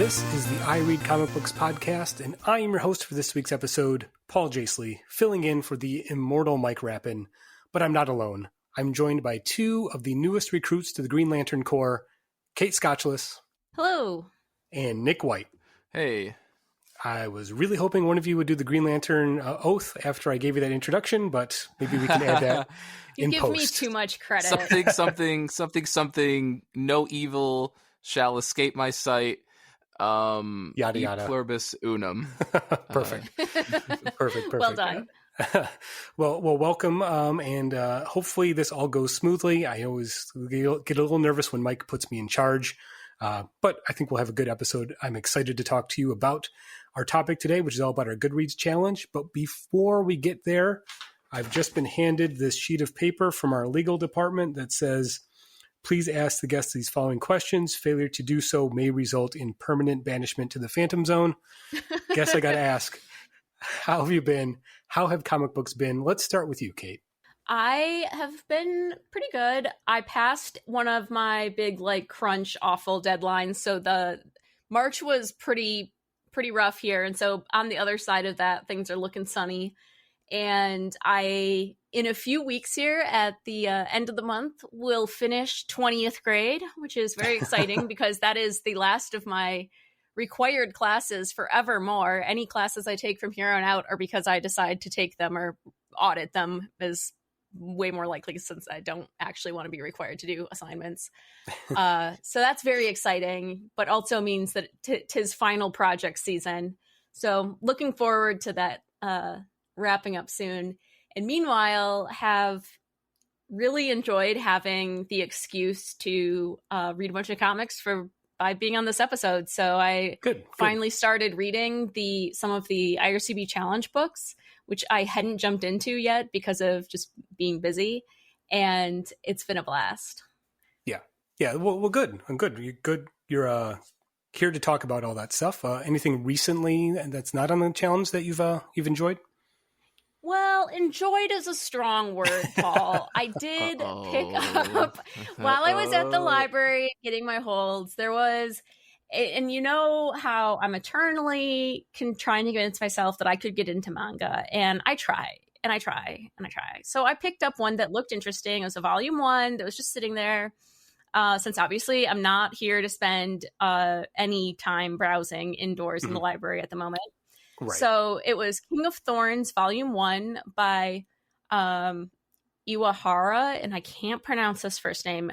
This is the I Read Comic Books podcast, and I am your host for this week's episode, Paul Jasley, filling in for the immortal Mike Rappin. But I'm not alone. I'm joined by two of the newest recruits to the Green Lantern Corps, Kate Scotchless. Hello. And Nick White. Hey. I was really hoping one of you would do the Green Lantern oath after I gave you that introduction, but maybe we can add that in You post. give me too much credit. Something, no evil shall escape my sight. Yada, yada. Pluribus unum. Perfect. Perfect. Well done. well, welcome, and hopefully this all goes smoothly. I always get a little nervous when Mike puts me in charge, but I think we'll have a good episode. I'm excited to talk to you about our topic today, which is all about our Goodreads challenge. But before we get there, I've just been handed this sheet of paper from our legal department that says, please ask the guests these following questions. Failure to do so may result in permanent banishment to the Phantom Zone. Guess I got to ask, how have you been? How have comic books been? Let's start with you, Kate. I have been pretty good. I passed one of my big, crunch, awful deadlines. So the March was pretty rough here. And so on the other side of that, things are looking sunny. And I, in a few weeks here at the end of the month, will finish 20th grade, which is very exciting because that is the last of my required classes forevermore. Any classes I take from here on out are because I decide to take them or audit them, is way more likely since I don't actually want to be required to do assignments. So that's very exciting, but also means that tis final project season. So looking forward to that wrapping up soon. And meanwhile, have really enjoyed having the excuse to read a bunch of comics by being on this episode. So I finally started reading some of the IRCB challenge books, which I hadn't jumped into yet because of just being busy. And it's been a blast. Yeah. Well, good. I'm good. You're good. You're here to talk about all that stuff. Anything recently that's not on the challenge that you've enjoyed? Well, enjoyed is a strong word, Paul. I did pick up, while I was at the library getting my holds, there was, and you know how I'm eternally trying to convince myself that I could get into manga, and I try, and I try, and I try. So I picked up one that looked interesting. It was a volume 1 that was just sitting there, since obviously I'm not here to spend any time browsing indoors in the library at the moment. Right. So it was King of Thorns, Volume 1 by Iwahara, and I can't pronounce this first name,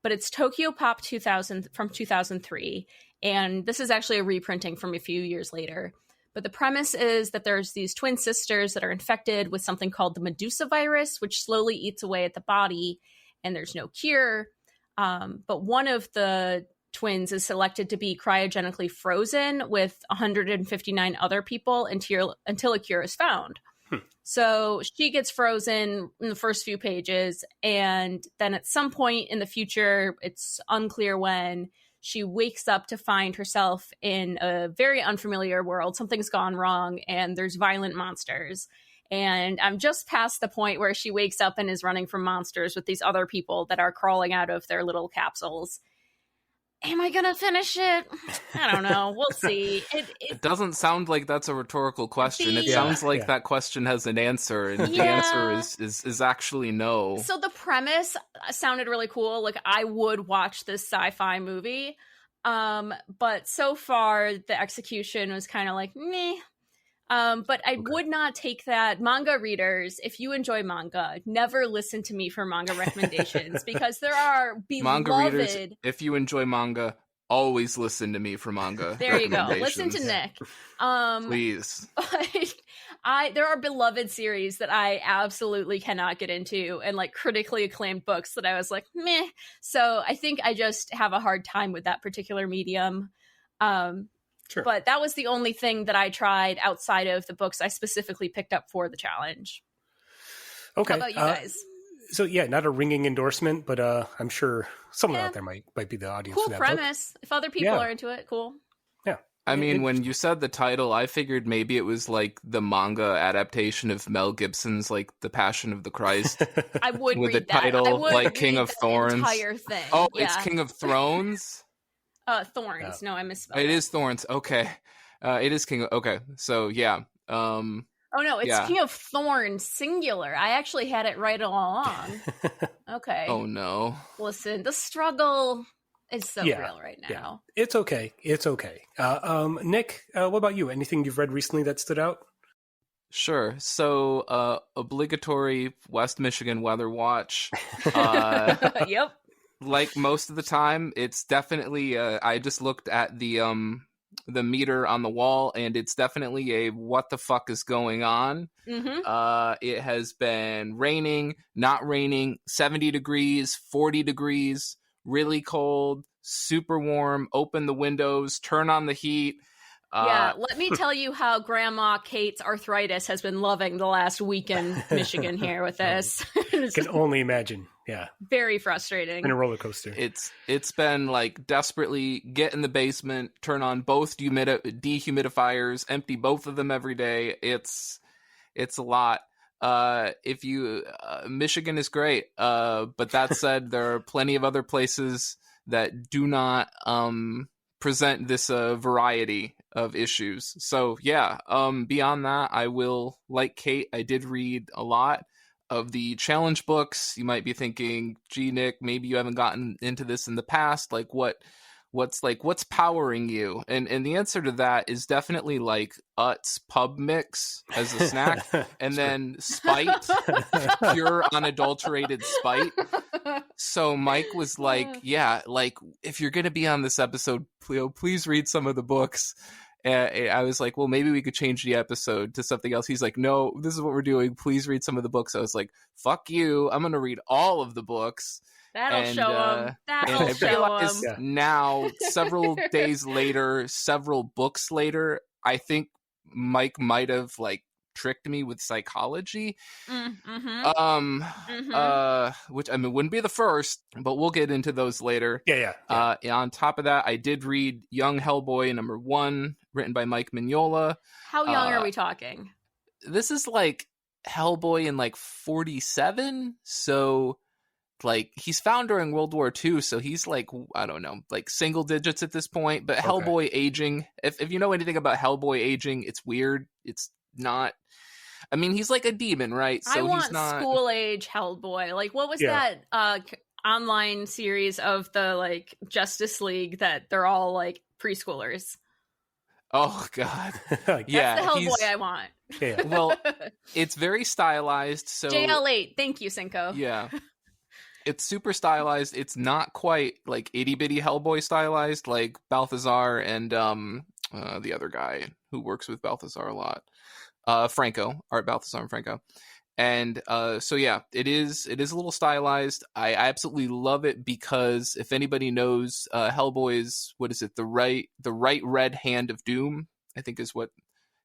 but it's Tokyo Pop 2000 from 2003, and this is actually a reprinting from a few years later. But the premise is that there's these twin sisters that are infected with something called the Medusa virus, which slowly eats away at the body, and there's no cure. But one of the twins is selected to be cryogenically frozen with 159 other people until a cure is found. So she gets frozen in the first few pages, and then at some point in the future, it's unclear when, she wakes up to find herself in a very unfamiliar world. Something's gone wrong, and there's violent monsters. And I'm just past the point where she wakes up and is running from monsters with these other people that are crawling out of their little capsules. Am I gonna finish it? I don't know. We'll see. It doesn't sound like that's a rhetorical question. It sounds like that question has an answer, and the answer is actually no. So the premise sounded really cool. Like, I would watch this sci-fi movie, but so far the execution was kind of like meh. But I would not take that. Manga readers, if you enjoy manga, never listen to me for manga recommendations because there are beloved... Manga readers, if you enjoy manga, always listen to me for manga There you go. Listen to Nick. Please. But there are beloved series that I absolutely cannot get into, and critically acclaimed books that I was like, meh. So I think I just have a hard time with that particular medium. Sure. But that was the only thing that I tried outside of the books I specifically picked up for the challenge. Okay. How about you guys? So not a ringing endorsement, but I'm sure someone out there might be the audience for that premise. book. If other people are into it, cool. Yeah. I mean, when you said the title, I figured maybe it was like the manga adaptation of Mel Gibson's The Passion of the Christ. I would with read a title that. I would like King of Thorns. Entire thing. Oh, it's King of Thrones? Thorns. No, I misspelled It is Thorns. Okay. It is King. Okay. So yeah. Oh no, it's King of Thorns, singular. I actually had it right all along. Okay. Oh no. Listen, the struggle is so real right now. Yeah. It's okay. It's okay. Nick, what about you? Anything you've read recently that stood out? Sure. So, obligatory West Michigan weather watch. Yep. Like most of the time, it's definitely. I just looked at the meter on the wall, and it's definitely a what the fuck is going on. Mm-hmm. It has been raining, not raining, 70 degrees, 40 degrees, really cold, super warm. Open the windows, turn on the heat. Yeah, let me tell you how Grandma Kate's arthritis has been loving the last week in Michigan here with this. I can only imagine. Yeah. Very frustrating. In a roller coaster. It's been like desperately get in the basement, turn on both dehumidifiers, empty both of them every day. It's a lot. If you Michigan is great. But that said, there are plenty of other places that do not present this variety of issues. So yeah, beyond that, I will, like Kate, I did read a lot of the challenge books. You might be thinking, gee, Nick, maybe you haven't gotten into this in the past. Like what's powering you? And the answer to that is definitely like Utz pub mix as a snack, and then Spite, pure unadulterated Spite. So Mike was like, yeah, like if you're gonna be on this episode, please read some of the books. And I was like, well, maybe we could change the episode to something else. He's like, no, this is what we're doing. Please read some of the books. I was like, fuck you. I'm going to read all of the books. That'll show him. That'll show him. Now, several days later, several books later, I think Mike might have like tricked me with psychology. Which I mean wouldn't be the first, but we'll get into those later. Yeah. On top of that, I did read Young Hellboy #1, written by Mike Mignola. How young are we talking? This is like Hellboy in like 47, so like he's found during World War II, so he's like, I don't know, like single digits at this point. But okay. Hellboy aging, if you know anything about Hellboy aging, it's weird. It's not. I mean, he's like a demon, right? So I want he's not school age Hellboy. Like, what was that online series of the like Justice League that they're all like preschoolers? Oh God, yeah, that's the Hellboy I want. Yeah. Well, it's very stylized. So JL8, thank you, Cinco. Yeah, it's super stylized. It's not quite like itty bitty Hellboy stylized, like Balthazar and the other guy who works with Balthazar a lot. Franco, Art Balthazar and Franco. And so yeah, it is a little stylized. I absolutely love it because if anybody knows Hellboy's, what is it, the right red hand of doom, I think is what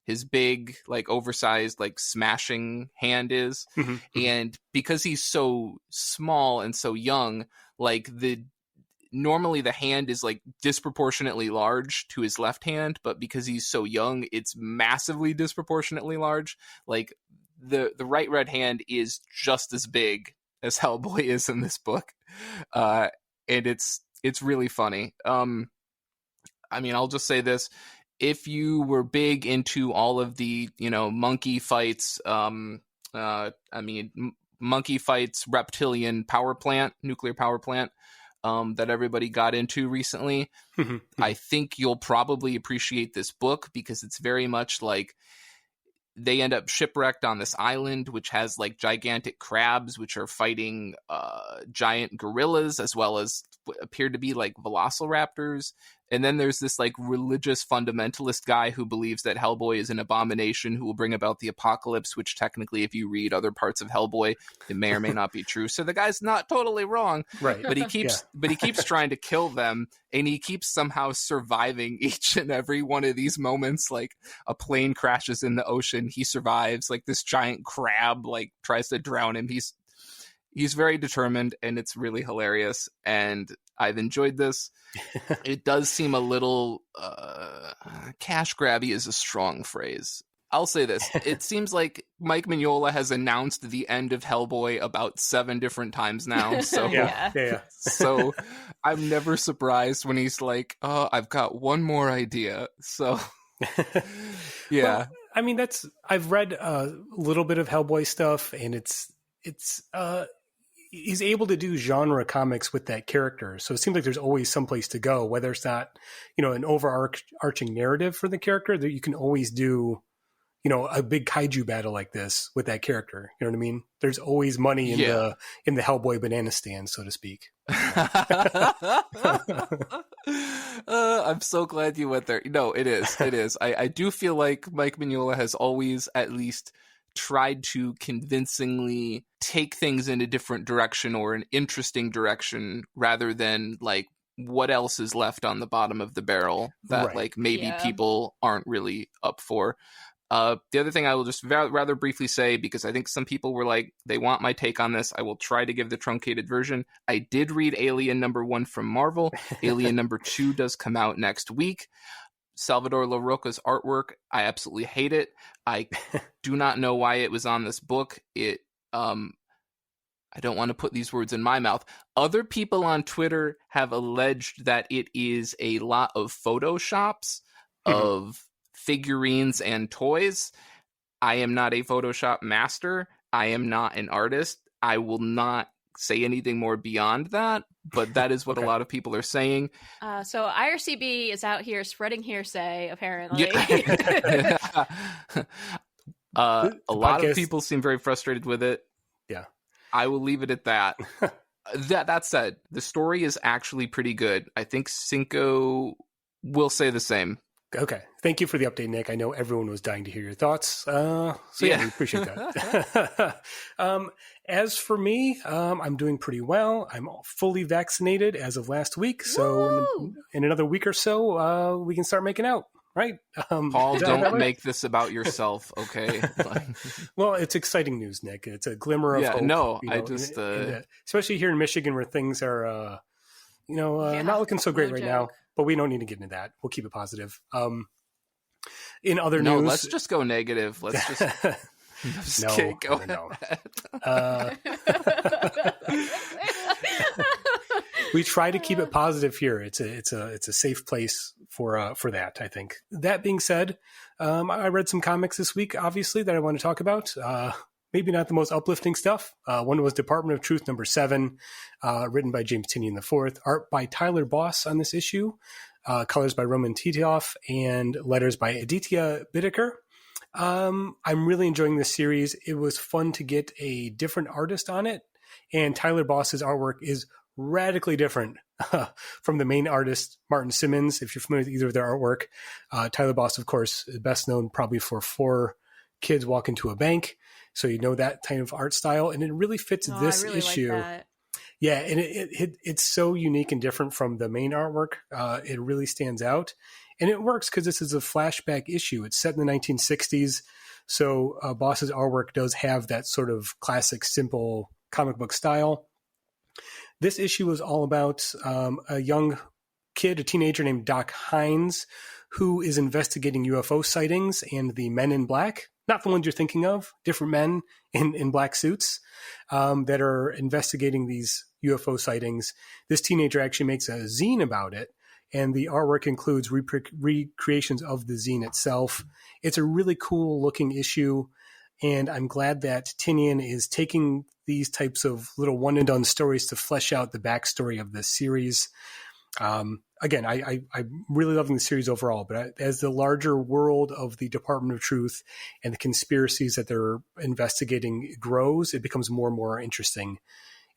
his big like oversized like smashing hand is. Mm-hmm. And because he's so small and so young, like normally the hand is like disproportionately large to his left hand, but because he's so young, it's massively disproportionately large. Like the right red hand is just as big as Hellboy is in this book. And it's really funny. I mean, I'll just say this. If you were big into all of the, monkey fights, monkey fights, reptilian power plant, nuclear power plant, that everybody got into recently, I think you'll probably appreciate this book because it's very much like they end up shipwrecked on this island, which has like gigantic crabs, which are fighting giant gorillas, as well as what appear to be like velociraptors. And then there's this like religious fundamentalist guy who believes that Hellboy is an abomination who will bring about the apocalypse, which technically, if you read other parts of Hellboy, it may or may not be true. So the guy's not totally wrong, right? But he keeps trying to kill them, and he keeps somehow surviving each and every one of these moments. Like a plane crashes in the ocean, he survives. Like this giant crab like tries to drown him. He's very determined, and it's really hilarious, and I've enjoyed this. It does seem a little cash grabby is a strong phrase. I'll say this. It seems like Mike Mignola has announced the end of Hellboy about 7 different times now. So, Yeah. So I'm never surprised when he's like, oh, I've got one more idea. So, yeah. Well, I mean, I've read a little bit of Hellboy stuff, and it's he's able to do genre comics with that character. So it seems like there's always someplace to go, whether it's not, an overarching narrative for the character, that you can always do, a big kaiju battle like this with that character. You know what I mean? There's always money in the Hellboy banana stand, so to speak. I'm so glad you went there. No, it is. I do feel like Mike Mignola has always at least tried to convincingly take things in a different direction or an interesting direction rather than like what else is left on the bottom of the barrel that like maybe people aren't really up for. The other thing I will just rather briefly say, because I think some people were like, they want my take on this. I will try to give the truncated version. I did read Alien #1 from Marvel. Alien #2 does come out next week. Salvador LaRocca's artwork, I absolutely hate it. I do not know why it was on this book. I don't want to put these words in my mouth. Other people on Twitter have alleged that it is a lot of photoshops of figurines and toys. I am not a Photoshop master. I am not an artist. I will not say anything more beyond that, but that is what a lot of people are saying. So IRCB is out here spreading hearsay, apparently. A lot of people seem very frustrated with it. Yeah. I will leave it at that. That said, the story is actually pretty good. I think Cinco will say the same. Okay. Thank you for the update, Nick. I know everyone was dying to hear your thoughts. So we appreciate that. As for me, I'm doing pretty well. I'm fully vaccinated as of last week. So in another week or so, we can start making out. Right. Paul, don't make this about yourself. Okay. Well, it's exciting news, Nick. It's a glimmer of hope. No, I just, especially here in Michigan where things are, not looking so great right now. But we don't need to get into that. We'll keep it positive. In other news, let's just go negative. Let's just no. We try to keep it positive here. It's a safe place for that, I think. That being said, I read some comics this week, obviously, that I want to talk about. Maybe not the most uplifting stuff. One was Department of Truth #7, written by James Tynion IV, art by Tyler Boss on this issue, colors by Roman Titov, and letters by Aditya Bidikar. I'm really enjoying this series. It was fun to get a different artist on it, and Tyler Boss's artwork is radically different from the main artist, Martin Simmons. If you're familiar with either of their artwork, Tyler Boss, of course, is best known probably for 4 Kids Walk Into a Bank. So you know that kind of art style, and it really fits this issue. Like that. Yeah, and it's so unique and different from the main artwork. It really stands out, and it works because this is a flashback issue. It's set in the 1960s, so Boss's artwork does have that sort of classic, simple comic book style. This issue is all about a young kid, a teenager named Doc Hines, who is investigating UFO sightings and the Men in Black. Not the ones you're thinking of, different men in black suits that are investigating these UFO sightings. This teenager actually makes a zine about it, and the artwork includes recreations of the zine itself. It's a really cool looking issue, and I'm glad that Tynion is taking these types of little one and done stories to flesh out the backstory of this series. Again, I'm really loving the series overall, but as the larger world of the Department of Truth and the conspiracies that they're investigating grows, it becomes more and more interesting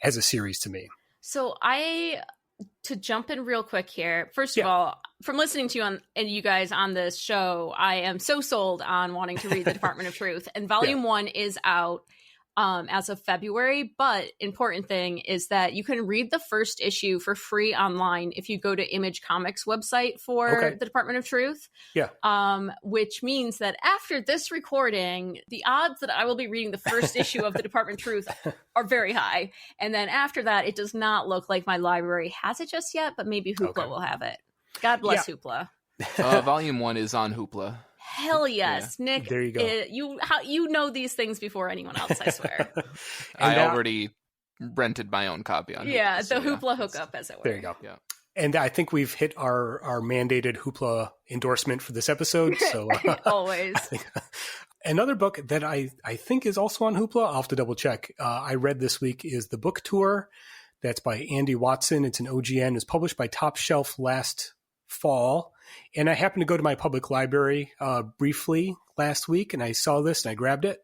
as a series to me. So to jump in real quick here, first of all, from listening to you and you guys on this show, I am so sold on wanting to read the Department of Truth, and Volume 1 is out as of February. But important thing is that you can read the first issue for free online if you go to Image Comics website for the Department of Truth. Yeah. Which means that after this recording, the odds that I will be reading the first issue of the Department of Truth are very high. And then after that, it does not look like my library has it just yet, but maybe Hoopla will have it. God bless Hoopla. Volume 1 is on Hoopla. Hell yes, Yeah. Nick. There you go. You know these things before anyone else, I swear. I already rented my own copy on Yeah, Hoopla, the Hoopla hookup, as it were. There you go. Yeah. And I think we've hit our mandated Hoopla endorsement for this episode. So Always. Another book that I think is also on Hoopla, I'll have to double check. I read this week is The Book Tour. That's by Andy Watson. It's an OGN. It was published by Top Shelf last fall. And I happened to go to my public library briefly last week, and I saw this and I grabbed it.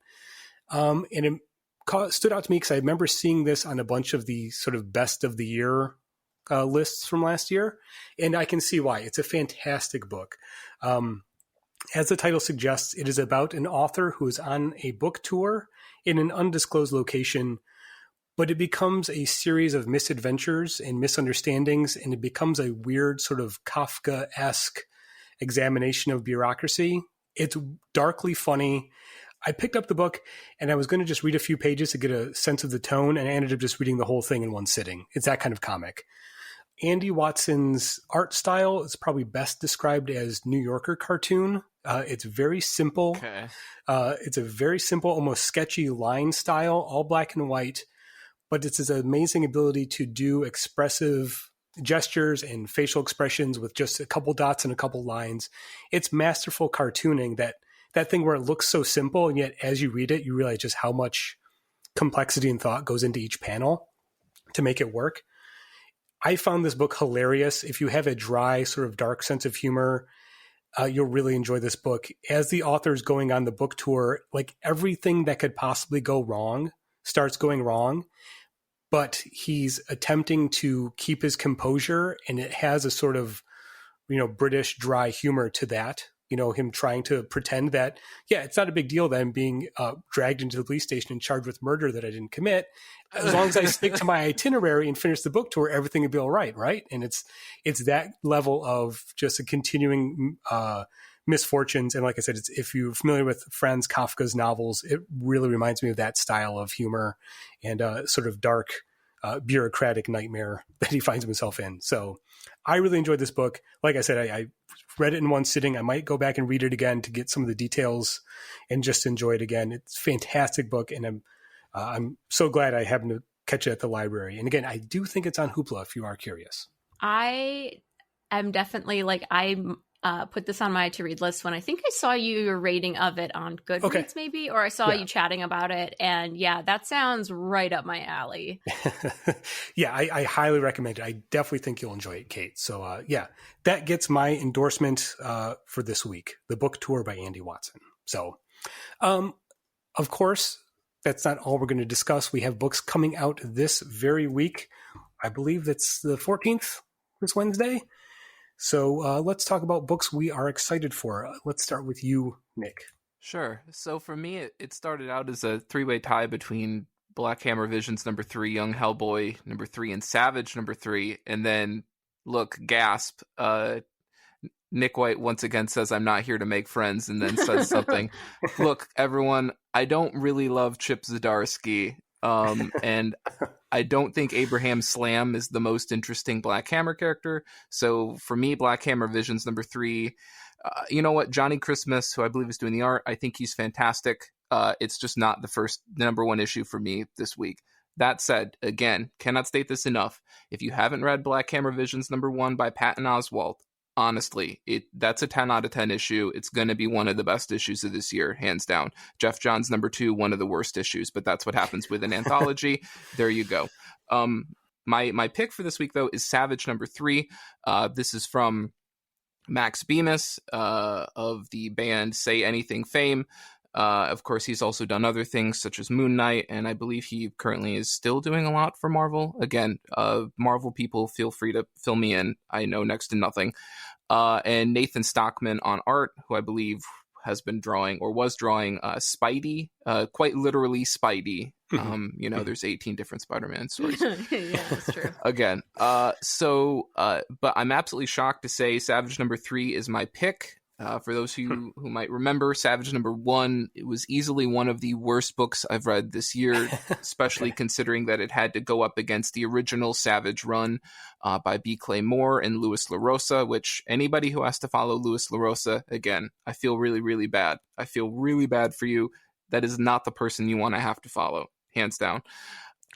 And it stood out to me because I remember seeing this on a bunch of the sort of best of the year lists from last year. And I can see why. It's a fantastic book. As the title suggests, it is about an author who is on a book tour in an undisclosed location, but it becomes a series of misadventures and misunderstandings, and it becomes a weird sort of Kafka-esque examination of bureaucracy. It's darkly funny. I picked up the book, and I was going to just read a few pages to get a sense of the tone, and I ended up just reading the whole thing in one sitting. It's that kind of comic. Andy Watson's art style is probably best described as New Yorker cartoon. It's very simple. Okay. It's a very simple, almost sketchy line style, all black and white, but it's his amazing ability to do expressive gestures and facial expressions with just a couple dots and a couple lines. It's masterful cartooning, that thing where it looks so simple, and yet as you read it, you realize just how much complexity and thought goes into each panel to make it work. I found this book hilarious. If you have a dry, sort of dark sense of humor, you'll really enjoy this book. As the author's going on the book tour, like everything that could possibly go wrong starts going wrong, but he's attempting to keep his composure, and it has a sort of, British dry humor to that. Him trying to pretend that, it's not a big deal that I'm being dragged into the police station and charged with murder that I didn't commit. As long as I stick to my itinerary and finish the book tour, everything will be all right, right? And it's that level of just a continuing misfortunes. And like I said, if you're familiar with Franz Kafka's novels, it really reminds me of that style of humor and sort of dark bureaucratic nightmare that he finds himself in. So I really enjoyed this book. Like I said, I read it in one sitting. I might go back and read it again to get some of the details and just enjoy it again. It's a fantastic book, and I'm so glad I happened to catch it at the library. And again, I do think it's on Hoopla if you are curious. I am definitely put this on my to-read list when I think I saw your rating of it on Goodreads, maybe, or I saw you chatting about it. And that sounds right up my alley. I highly recommend it. I definitely think you'll enjoy it, Kate. So that gets my endorsement for this week, The Book Tour by Andy Watson. So, of course, that's not all we're going to discuss. We have books coming out this very week. I believe that's the 14th, this Wednesday. So let's talk about books we are excited for. Let's start with you, Nick. Sure. So for me, it started out as a three-way tie between Black Hammer Visions #3, Young Hellboy #3, and Savage #3. And then, gasp, Nick White once again says, "I'm not here to make friends," and then says something. Look, everyone, I don't really love Chip Zdarsky. And I don't think Abraham Slam is the most interesting Black Hammer character. So for me, Black Hammer Visions #3, you know what? Johnny Christmas, who I believe is doing the art, I think he's fantastic. It's just not the number one issue for me this week. That said, again, cannot state this enough. If you haven't read Black Hammer Visions #1 by Patton Oswalt, honestly, that's a 10 out of 10 issue. It's going to be one of the best issues of this year, hands down. Jeff Johns #2, one of the worst issues, but that's what happens with an anthology. There you go. My pick for this week, though, is Savage #3. This is from Max Bemis of the band Say Anything fame. Of course, he's also done other things such as Moon Knight, and I believe he currently is still doing a lot for Marvel. Again, Marvel people, feel free to fill me in. I know next to nothing. And Nathan Stockman on art, who I believe has been drawing or was drawing Spidey, quite literally Spidey. There's 18 different Spider-Man stories. Yeah, that's true. Again, but I'm absolutely shocked to say Savage #3 is my pick. For those who might remember, Savage #1, it was easily one of the worst books I've read this year, especially considering that it had to go up against the original Savage run by B. Clay Moore and Louis LaRosa, which anybody who has to follow Louis LaRosa, again, I feel really, really bad. I feel really bad for you. That is not the person you want to have to follow, hands down.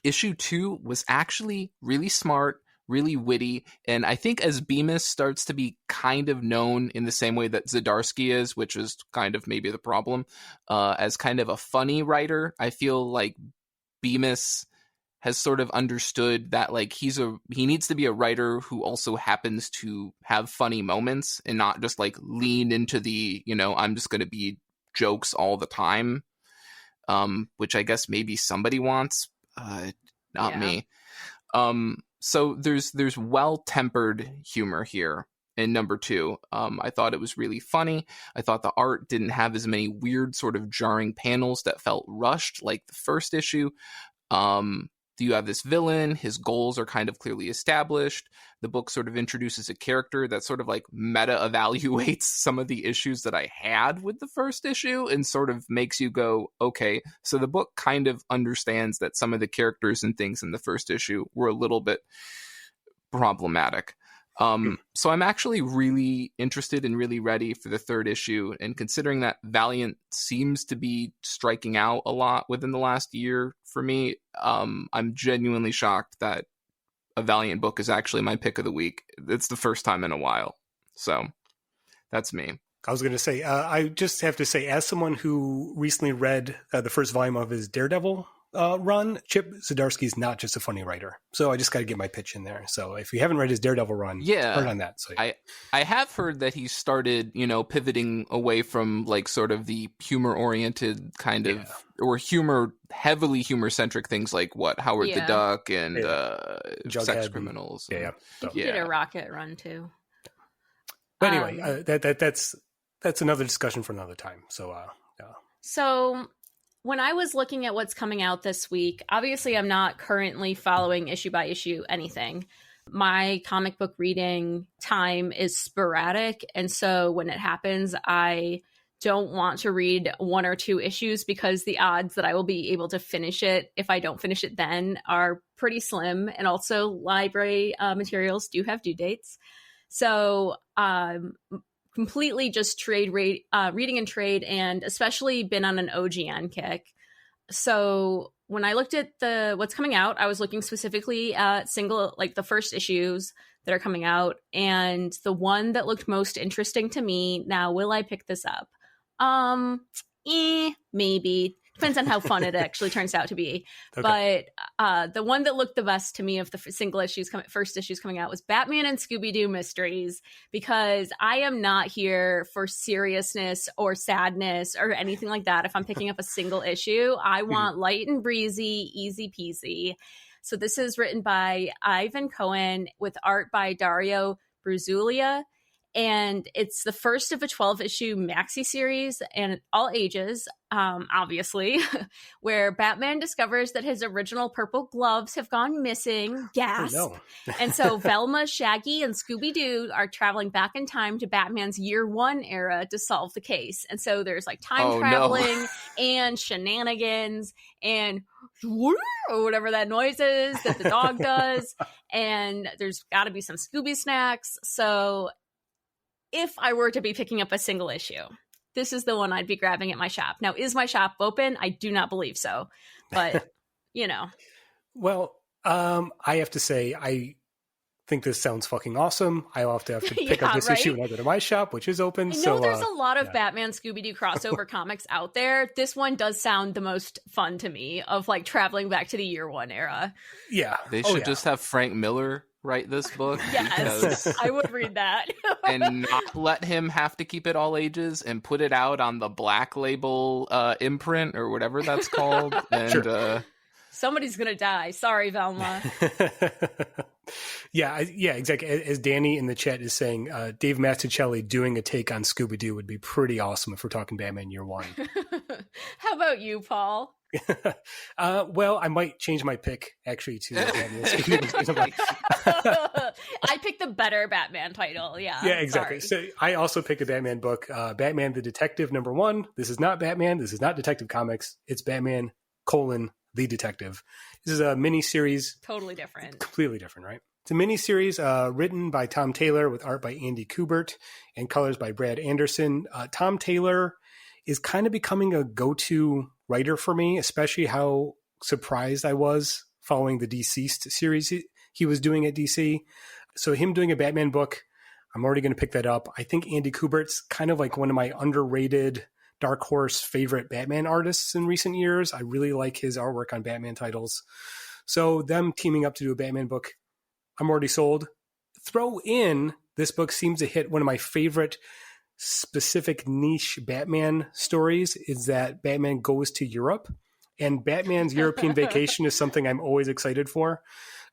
Issue 2 was actually really smart, really witty, and I think as Bemis starts to be kind of known in the same way that Zdarsky is, which is kind of maybe the problem, as kind of a funny writer, I feel like Bemis has sort of understood that like he needs to be a writer who also happens to have funny moments and not just like lean into the, I'm just going to be jokes all the time, which I guess maybe somebody wants, not me. So there's well-tempered humor here in #2. I thought it was really funny. I thought the art didn't have as many weird sort of jarring panels that felt rushed like the first issue. You have this villain. His goals are kind of clearly established. The book sort of introduces a character that sort of like meta-evaluates some of the issues that I had with the first issue and sort of makes you go, okay, so the book kind of understands that some of the characters and things in the first issue were a little bit problematic. So I'm actually really interested and really ready for the third issue. And considering that Valiant seems to be striking out a lot within the last year for me, I'm genuinely shocked that a Valiant book is actually my pick of the week. It's the first time in a while. So that's me. I was going to say, I just have to say, as someone who recently read the first volume of his Daredevil run, Chip Zdarsky is not just a funny writer. So I just got to get my pitch in there. So if you haven't read his Daredevil run, start on that. So I have heard that he started, pivoting away from like sort of the humor-oriented kind of, or heavily humor-centric things like Howard the Duck and Sex Criminals. So, he did a Rocket run too. But anyway, that's another discussion for another time. So, So when I was looking at what's coming out this week, obviously I'm not currently following issue by issue anything. My comic book reading time is sporadic. And so when it happens, I don't want to read 1 or 2 issues because the odds that I will be able to finish it, if I don't finish it then, are pretty slim. And also library materials do have due dates. So completely just reading and trade, and especially been on an OGN kick. So when I looked at what's coming out, I was looking specifically at the first issues that are coming out, and the one that looked most interesting to me. Now, will I pick this up? Maybe. Depends on how fun it actually turns out to be. Okay. But the one that looked the best to me of the first issues coming out was Batman and Scooby-Doo Mysteries, because I am not here for seriousness or sadness or anything like that. If I'm picking up a single issue, I want light and breezy, easy peasy. So this is written by Ivan Cohen with art by Dario Bruzzulia. And it's the first of a 12-issue maxi series, and all ages, obviously, where Batman discovers that his original purple gloves have gone missing. Gasp. Oh, no. And so Velma, Shaggy, and Scooby-Doo are traveling back in time to Batman's year 1 era to solve the case. And so there's like time traveling and shenanigans and or whatever that noise is that the dog does. And there's got to be some Scooby snacks. So if I were to be picking up a single issue, this is the one I'd be grabbing at my shop. Now, is my shop open? I do not believe so, but Well, I have to say, I think this sounds fucking awesome. I'll have to pick up this issue when I go to my shop, which is open. I know there's a lot of Batman Scooby-Doo crossover comics out there. This one does sound the most fun to me, of like traveling back to the year 1 era. Yeah. They should just have Frank Miller write this book. Yes, I would read that. And not let him have to keep it all ages and put it out on the Black Label imprint or whatever that's called. And somebody's gonna die. Sorry, Velma. Yeah, exactly. As Danny in the chat is saying, Dave Mazzucchelli doing a take on Scooby-Doo would be pretty awesome if we're talking Batman year 1. How about you, Paul? Well, I might change my pick actually to Batman. I picked the better Batman title. Yeah. Yeah, exactly. Sorry. So I also picked a Batman book, Batman the Detective #1. This is not Batman. This is not Detective Comics. It's Batman : The Detective. This is a mini series. Totally different. Completely different, right? It's a mini series written by Tom Taylor with art by Andy Kubert and colors by Brad Anderson. Tom Taylor is kind of becoming a go-to writer for me, especially how surprised I was following the Deceased series he was doing at DC. So him doing a Batman book, I'm already going to pick that up. I think Andy Kubert's kind of like one of my underrated Dark Horse favorite Batman artists in recent years. I really like his artwork on Batman titles. So them teaming up to do a Batman book, I'm already sold. Throw in, this book seems to hit one of my favorite specific niche Batman stories, is that Batman goes to Europe, and Batman's European vacation is something I'm always excited for.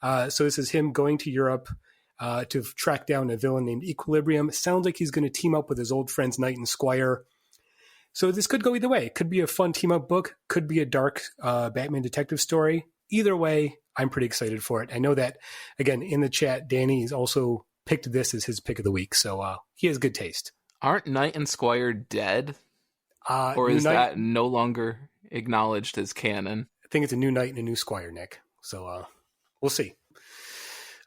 So this is him going to Europe to track down a villain named Equilibrium. It sounds like he's going to team up with his old friends Knight and Squire. So this could go either way. It could be a fun team up book, could be a dark Batman detective story. Either way, I'm pretty excited for it. I know that, again, in the chat, Danny's also picked this as his pick of the week, so he has good taste. Aren't Knight and Squire dead? Or is that no longer acknowledged as canon? I think it's a new Knight and a new Squire, Nick. So we'll see.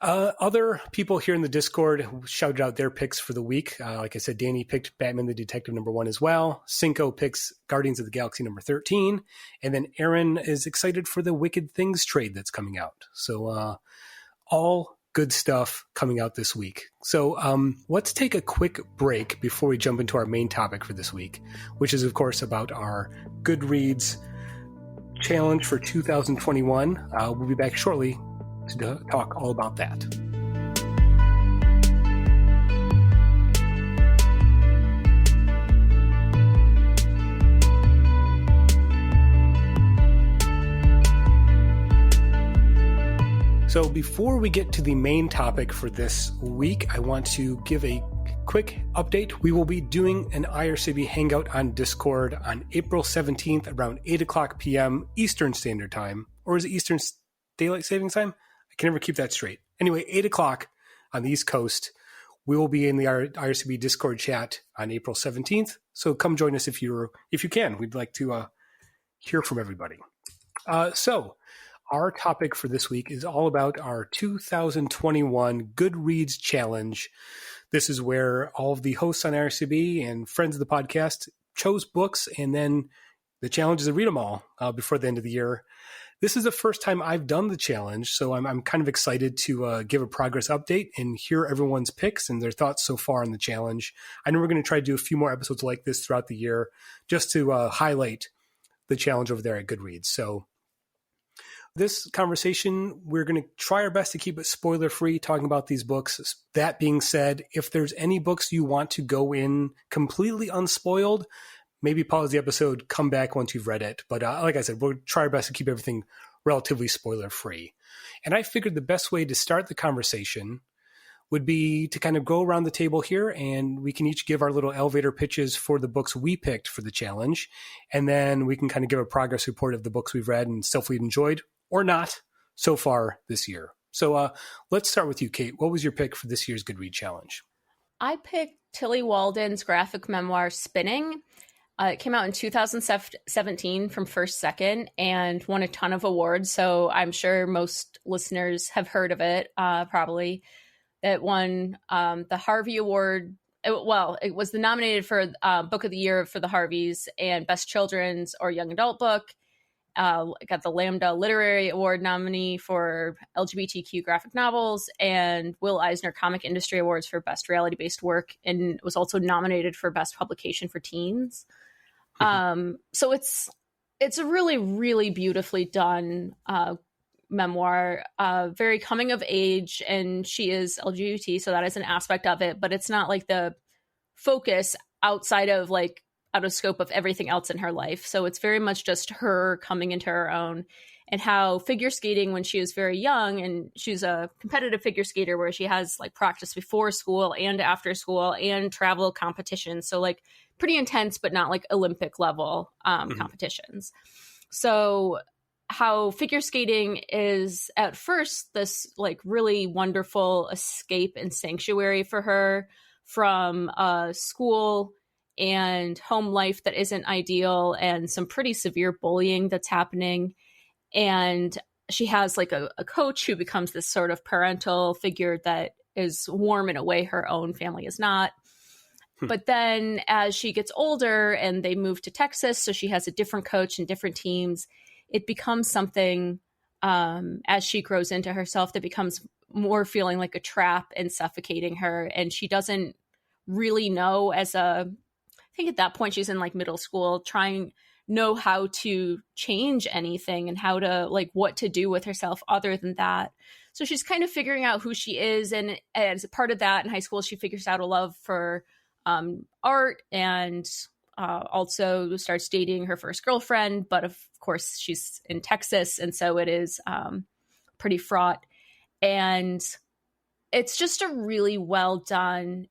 Other people here in the Discord shouted out their picks for the week. Like I said, Danny picked Batman the Detective #1 as well. Cinco picks Guardians of the Galaxy #13. And then Aaron is excited for the Wicked Things trade that's coming out. So all good stuff coming out this week. So let's take a quick break before we jump into our main topic for this week, which is, of course, about our Goodreads challenge for 2021. We'll be back shortly to talk all about that. So before we get to the main topic for this week, I want to give a quick update. We will be doing an IRCB Hangout on Discord on April 17th around 8 o'clock p.m. Eastern Standard Time. Or is it Eastern Daylight Savings Time? I can never keep that straight. Anyway, 8 o'clock on the East Coast. We will be in the IRCB Discord chat on April 17th. So come join us if you can. We'd like to hear from everybody. So our topic for this week is all about our 2021 Goodreads Challenge. This is where all of the hosts on IRCB and friends of the podcast chose books, and then the challenge is to read them all before the end of the year. This is the first time I've done the challenge, so I'm kind of excited to give a progress update and hear everyone's picks and their thoughts so far on the challenge. I know we're going to try to do a few more episodes like this throughout the year just to highlight the challenge over there at Goodreads. So this conversation, we're going to try our best to keep it spoiler-free, talking about these books. That being said, if there's any books you want to go in completely unspoiled, maybe pause the episode, come back once you've read it. But like I said, we'll try our best to keep everything relatively spoiler-free. And I figured the best way to start the conversation would be to kind of go around the table here, and we can each give our little elevator pitches for the books we picked for the challenge. And then we can kind of give a progress report of the books we've read and stuff we've enjoyed or not so far this year. So let's start with you, Kate. What was your pick for this year's Goodread Challenge? I picked Tillie Walden's graphic memoir, Spinning. It came out in 2017 from First Second and won a ton of awards. So I'm sure most listeners have heard of it, probably. It won the Harvey Award. It was nominated for Book of the Year for the Harveys and Best Children's or Young Adult Book. Got the Lambda Literary Award nominee for LGBTQ graphic novels and Will Eisner Comic Industry Awards for Best Reality-Based Work, and was also nominated for Best Publication for Teens. So it's a really, really beautifully done memoir, very coming of age, and she is LGBT, so that is an aspect of it, but it's not like the focus out of scope of everything else in her life. So it's very much just her coming into her own, and how figure skating when she was very young, and she's a competitive figure skater where she has like practice before school and after school and travel competitions. So like pretty intense, but not like Olympic level competitions. So how figure skating is at first this like really wonderful escape and sanctuary for her from school and home life that isn't ideal and some pretty severe bullying that's happening. And she has like a coach who becomes this sort of parental figure that is warm in a way her own family is not. But then as she gets older and they move to Texas, so she has a different coach and different teams, it becomes something as she grows into herself that becomes more feeling like a trap and suffocating her. And she doesn't really know I think at that point she's in like middle school, know how to change anything and how to like what to do with herself other than that. So she's kind of figuring out who she is. And as a part of that in high school, she figures out a love for art and also starts dating her first girlfriend. But of course, she's in Texas. And so it is pretty fraught. And it's just a really well done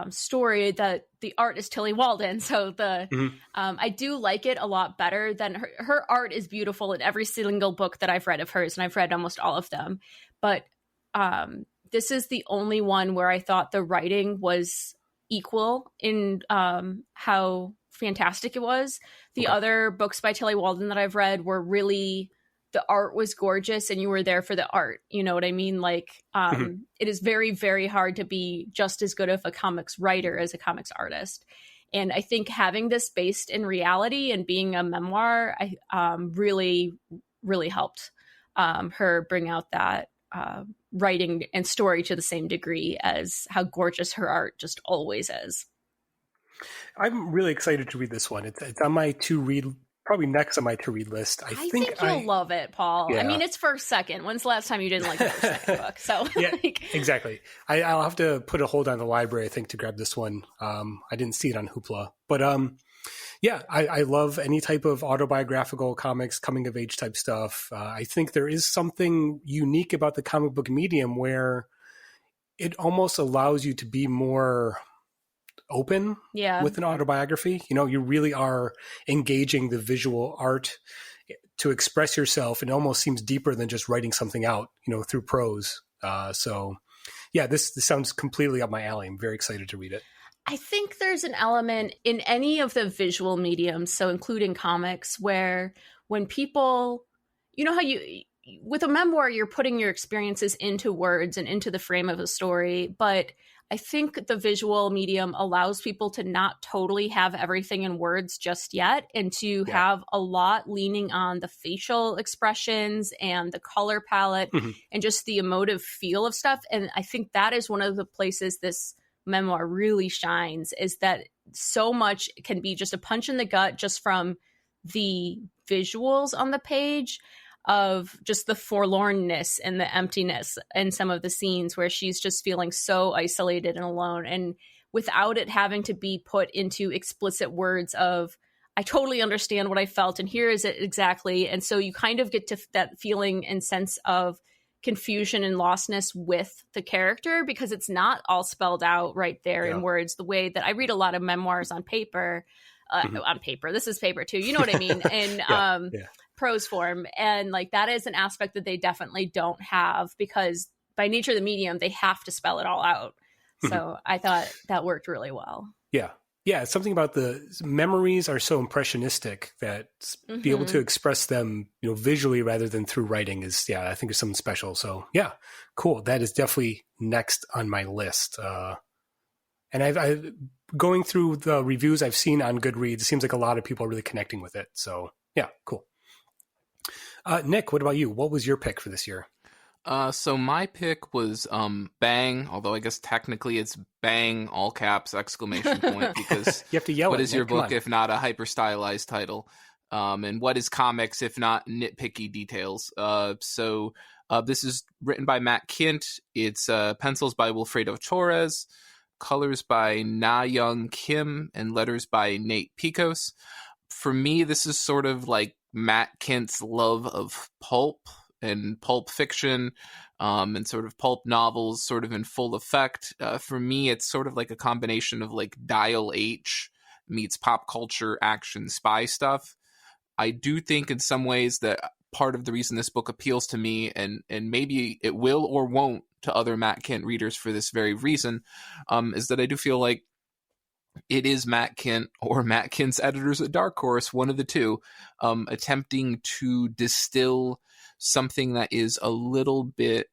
story that the art is Tillie Walden. So I do like it a lot better than her art is beautiful in every single book that I've read of hers. And I've read almost all of them. But this is the only one where I thought the writing was equal in how fantastic it was. The other books by Tillie Walden that I've read were really, the art was gorgeous and you were there for the art. You know what I mean? Like it is very, very hard to be just as good of a comics writer as a comics artist. And I think having this based in reality and being a memoir, really, really helped her bring out that writing and story to the same degree as how gorgeous her art just always is. I'm really excited to read this one. It's on my probably next on my to read list. I think you'll love it, Paul. Yeah. I mean, it's first second. When's the last time you didn't like the first second book? So yeah, exactly. I'll have to put a hold on the library, I think, to grab this one. I didn't see it on Hoopla, but I love any type of autobiographical comics, coming of age type stuff. I think there is something unique about the comic book medium where it almost allows you to be more open with an autobiography. You know, you really are engaging the visual art to express yourself, and it almost seems deeper than just writing something out, you know, through prose. So yeah, this sounds completely up my alley. I'm very excited to read it. I think there's an element in any of the visual mediums, so including comics, where when people, you know how with a memoir, you're putting your experiences into words and into the frame of a story, but I think the visual medium allows people to not totally have everything in words just yet, and to have a lot leaning on the facial expressions and the color palette and just the emotive feel of stuff. And I think that is one of the places this memoir really shines, is that so much can be just a punch in the gut just from the visuals on the page of just the forlornness and the emptiness in some of the scenes where she's just feeling so isolated and alone, and without it having to be put into explicit words of, I totally understand what I felt and here is it exactly. And so you kind of get to that feeling and sense of confusion and lostness with the character, because it's not all spelled out right there in words, the way that I read a lot of memoirs on paper. On paper, this is paper too, you know what I mean, in prose form, and like that is an aspect that they definitely don't have, because by nature of the medium they have to spell it all out. So I thought that worked really well. Yeah, something about the memories are so impressionistic that be able to express them, you know, visually rather than through writing is, I think is something special. So yeah, cool. That is definitely next on my list. And I've going through the reviews I've seen on Goodreads, it seems like a lot of people are really connecting with it. So yeah, cool. Nick, what about you? What was your pick for this year? So my pick was Bang, although I guess technically it's Bang, all caps, exclamation point, because you have to yell what it, is Nick, your come book on. if not a hyper-stylized title? And what is comics if not nitpicky details? So this is written by Matt Kindt. It's pencils by Willfredo Torres, colors by Nayoung Kim, and letters by Nate Picos. For me, this is sort of like Matt Kindt's love of pulp and pulp fiction, and sort of pulp novels sort of in full effect. For me, it's sort of like a combination of like Dial H meets pop culture action spy stuff. I do think in some ways that part of the reason this book appeals to me, and maybe it will or won't to other Matt Kindt readers for this very reason, is that I do feel like it is Matt Kindt or Matt Kindt's editors at Dark Horse, one of the two, attempting to distill something that is a little bit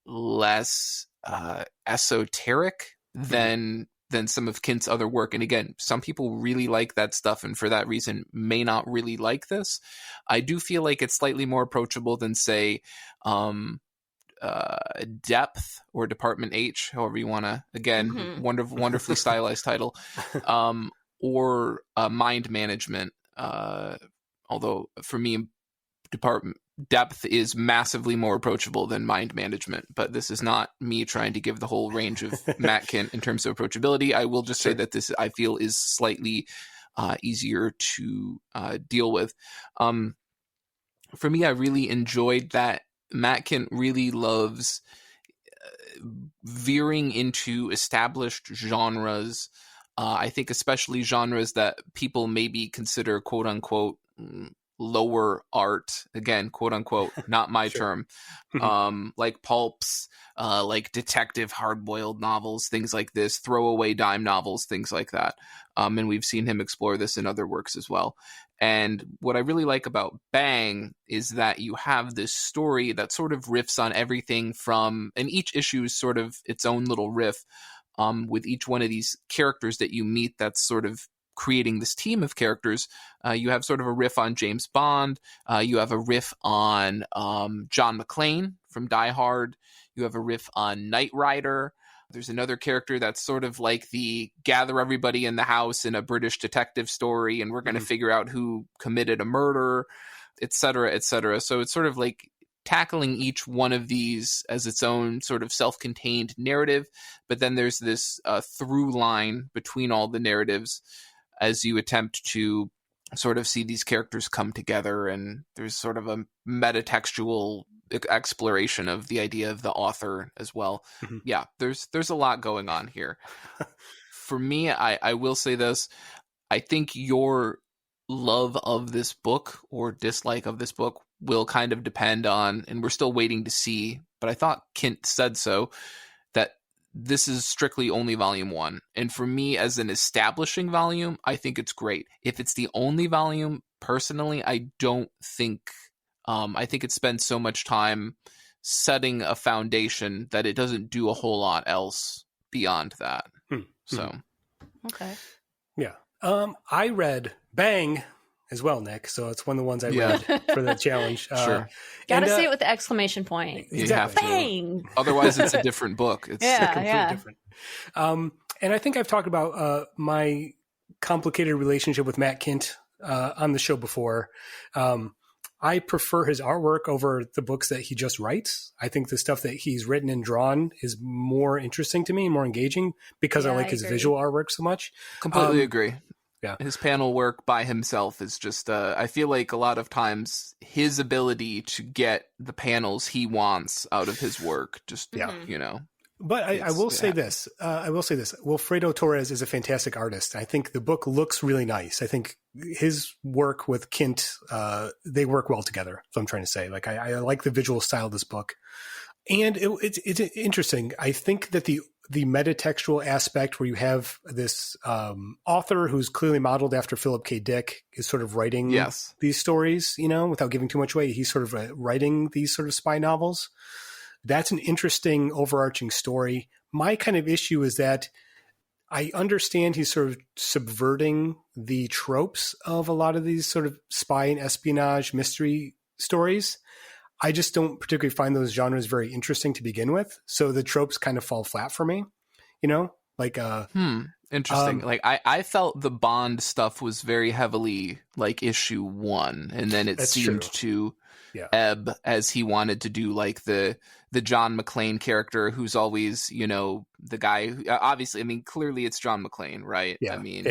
less esoteric than some of Kindt's other work. And again, some people really like that stuff, and for that reason may not really like this. I do feel like it's slightly more approachable than, say, Depth or Department H, however you want to, again, wonderfully stylized title, or Mind Management. Although for me, Depth is massively more approachable than Mind Management, but this is not me trying to give the whole range of Matt Kindt in terms of approachability. I will just say that this, I feel, is slightly easier to deal with. For me, I really enjoyed that Matt Kindt really loves veering into established genres. I think especially genres that people maybe consider quote unquote lower art, again, quote unquote, not my term, like pulps, like detective hard-boiled novels, things like this, throwaway dime novels, things like that. And we've seen him explore this in other works as well. And what I really like about Bang is that you have this story that sort of riffs on everything from, and each issue is sort of its own little riff, with each one of these characters that you meet that's sort of creating this team of characters. You have sort of a riff on James Bond. You have a riff on John McClane from Die Hard. You have a riff on Knight Rider. There's another character that's sort of like the gather everybody in the house in a British detective story, and we're going to figure out who committed a murder, et cetera, et cetera. So it's sort of like tackling each one of these as its own sort of self-contained narrative. But then there's this through line between all the narratives as you attempt to sort of see these characters come together, and there's sort of a metatextual exploration of the idea of the author as well. Yeah, there's a lot going on here. For me, I will say this. I think your love of this book or dislike of this book will kind of depend on, and we're still waiting to see, but I thought Kindt said so, that this is strictly only volume 1. And for me, as an establishing volume, I think it's great. If it's the only volume, personally, I don't think, I think it spends so much time setting a foundation that it doesn't do a whole lot else beyond that. So. Okay. Yeah. I read Bang as well, Nick. So it's one of the ones I read for the challenge. Sure. Gotta say it with the exclamation point. You have to. Bang! Otherwise, it's a different book. It's completely different. And I think I've talked about my complicated relationship with Matt Kindt on the show before. I prefer his artwork over the books that he just writes. I think the stuff that he's written and drawn is more interesting to me, more engaging, because I like his visual artwork so much. Completely agree. Yeah. His panel work by himself is just, I feel like a lot of times his ability to get the panels he wants out of his work, just, you know. But I will say this. Willfredo Torres is a fantastic artist. I think the book looks really nice. I think his work with Kindt, they work well together. So I'm trying to say, like, I like the visual style of this book. And it's interesting. I think that the metatextual aspect where you have this author who's clearly modeled after Philip K. Dick is sort of writing these stories, you know, without giving too much away. He's sort of writing these sort of spy novels. That's an interesting overarching story. My kind of issue is that I understand he's sort of subverting the tropes of a lot of these sort of spy and espionage mystery stories. I just don't particularly find those genres very interesting to begin with. So the tropes kind of fall flat for me, you know, like, interesting. Like I felt the Bond stuff was very heavily like issue 1, and then it seemed to ebb as he wanted to do like the John McClane character, who's always, you know, the guy who, obviously, I mean, clearly it's John McClane, right? I mean,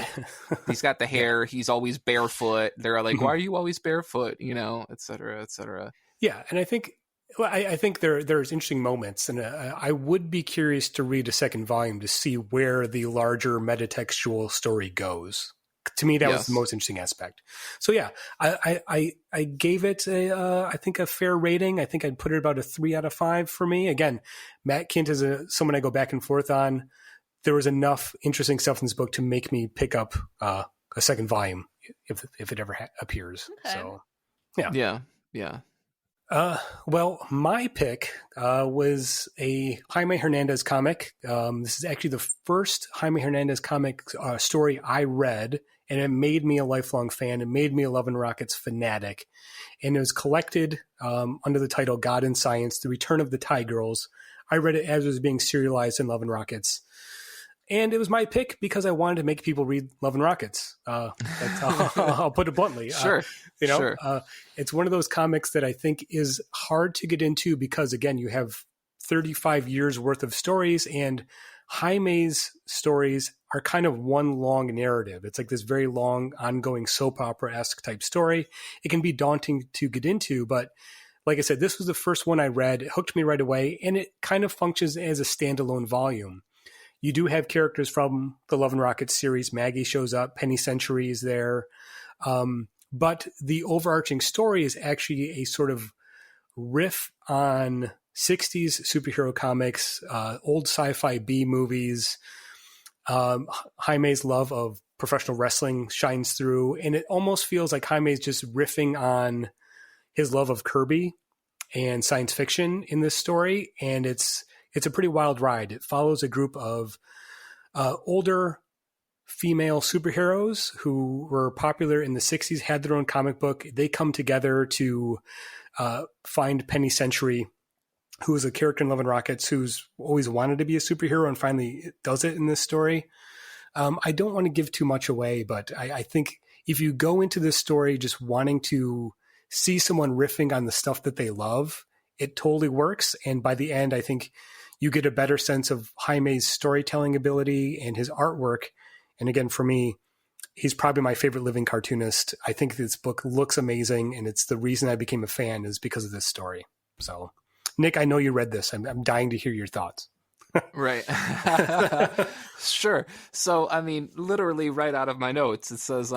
he's got the hair, he's always barefoot. They're like, why are you always barefoot? You know, et cetera, et cetera. Yeah. And I think, I think there's interesting moments, and I would be curious to read a second volume to see where the larger metatextual story goes. to me, that was the most interesting aspect. So yeah, I gave it I think a fair rating. I think I'd put it about a 3 out of 5 for me. Again, Matt Kindt is someone I go back and forth on. There was enough interesting stuff in this book to make me pick up a second volume if it ever appears. Okay. So yeah. Well, my pick was a Jaime Hernandez comic. This is actually the first Jaime Hernandez comic story I read, and it made me a lifelong fan. It made me a Love and Rockets fanatic. And it was collected under the title God and Science, The Return of the Tie Girls. I read it as it was being serialized in Love and Rockets. And it was my pick because I wanted to make people read Love and Rockets. I'll put it bluntly. Sure. It's one of those comics that I think is hard to get into because, again, you have 35 years worth of stories, and Jaime's stories are kind of one long narrative. It's like this very long, ongoing soap opera-esque type story. It can be daunting to get into, but like I said, this was the first one I read. It hooked me right away, and it kind of functions as a standalone volume. You do have characters from the Love and Rockets series. Maggie shows up. Penny Century is there. But the overarching story is actually a sort of riff on 60s superhero comics, old sci-fi B movies. Jaime's love of professional wrestling shines through. And it almost feels like Jaime's just riffing on his love of Kirby and science fiction in this story. And it's a pretty wild ride. It follows a group of older female superheroes who were popular in the 60s, had their own comic book. They come together to find Penny Century, who is a character in Love and Rockets who's always wanted to be a superhero and finally does it in this story. I don't want to give too much away, but I think if you go into this story just wanting to see someone riffing on the stuff that they love, it totally works. And by the end, I think you get a better sense of Jaime's storytelling ability and his artwork. And again, for me, he's probably my favorite living cartoonist. I think this book looks amazing, and it's the reason I became a fan is because of this story. So, Nick, I know you read this. I'm dying to hear your thoughts. Right. Sure. So, I mean, literally right out of my notes, it says,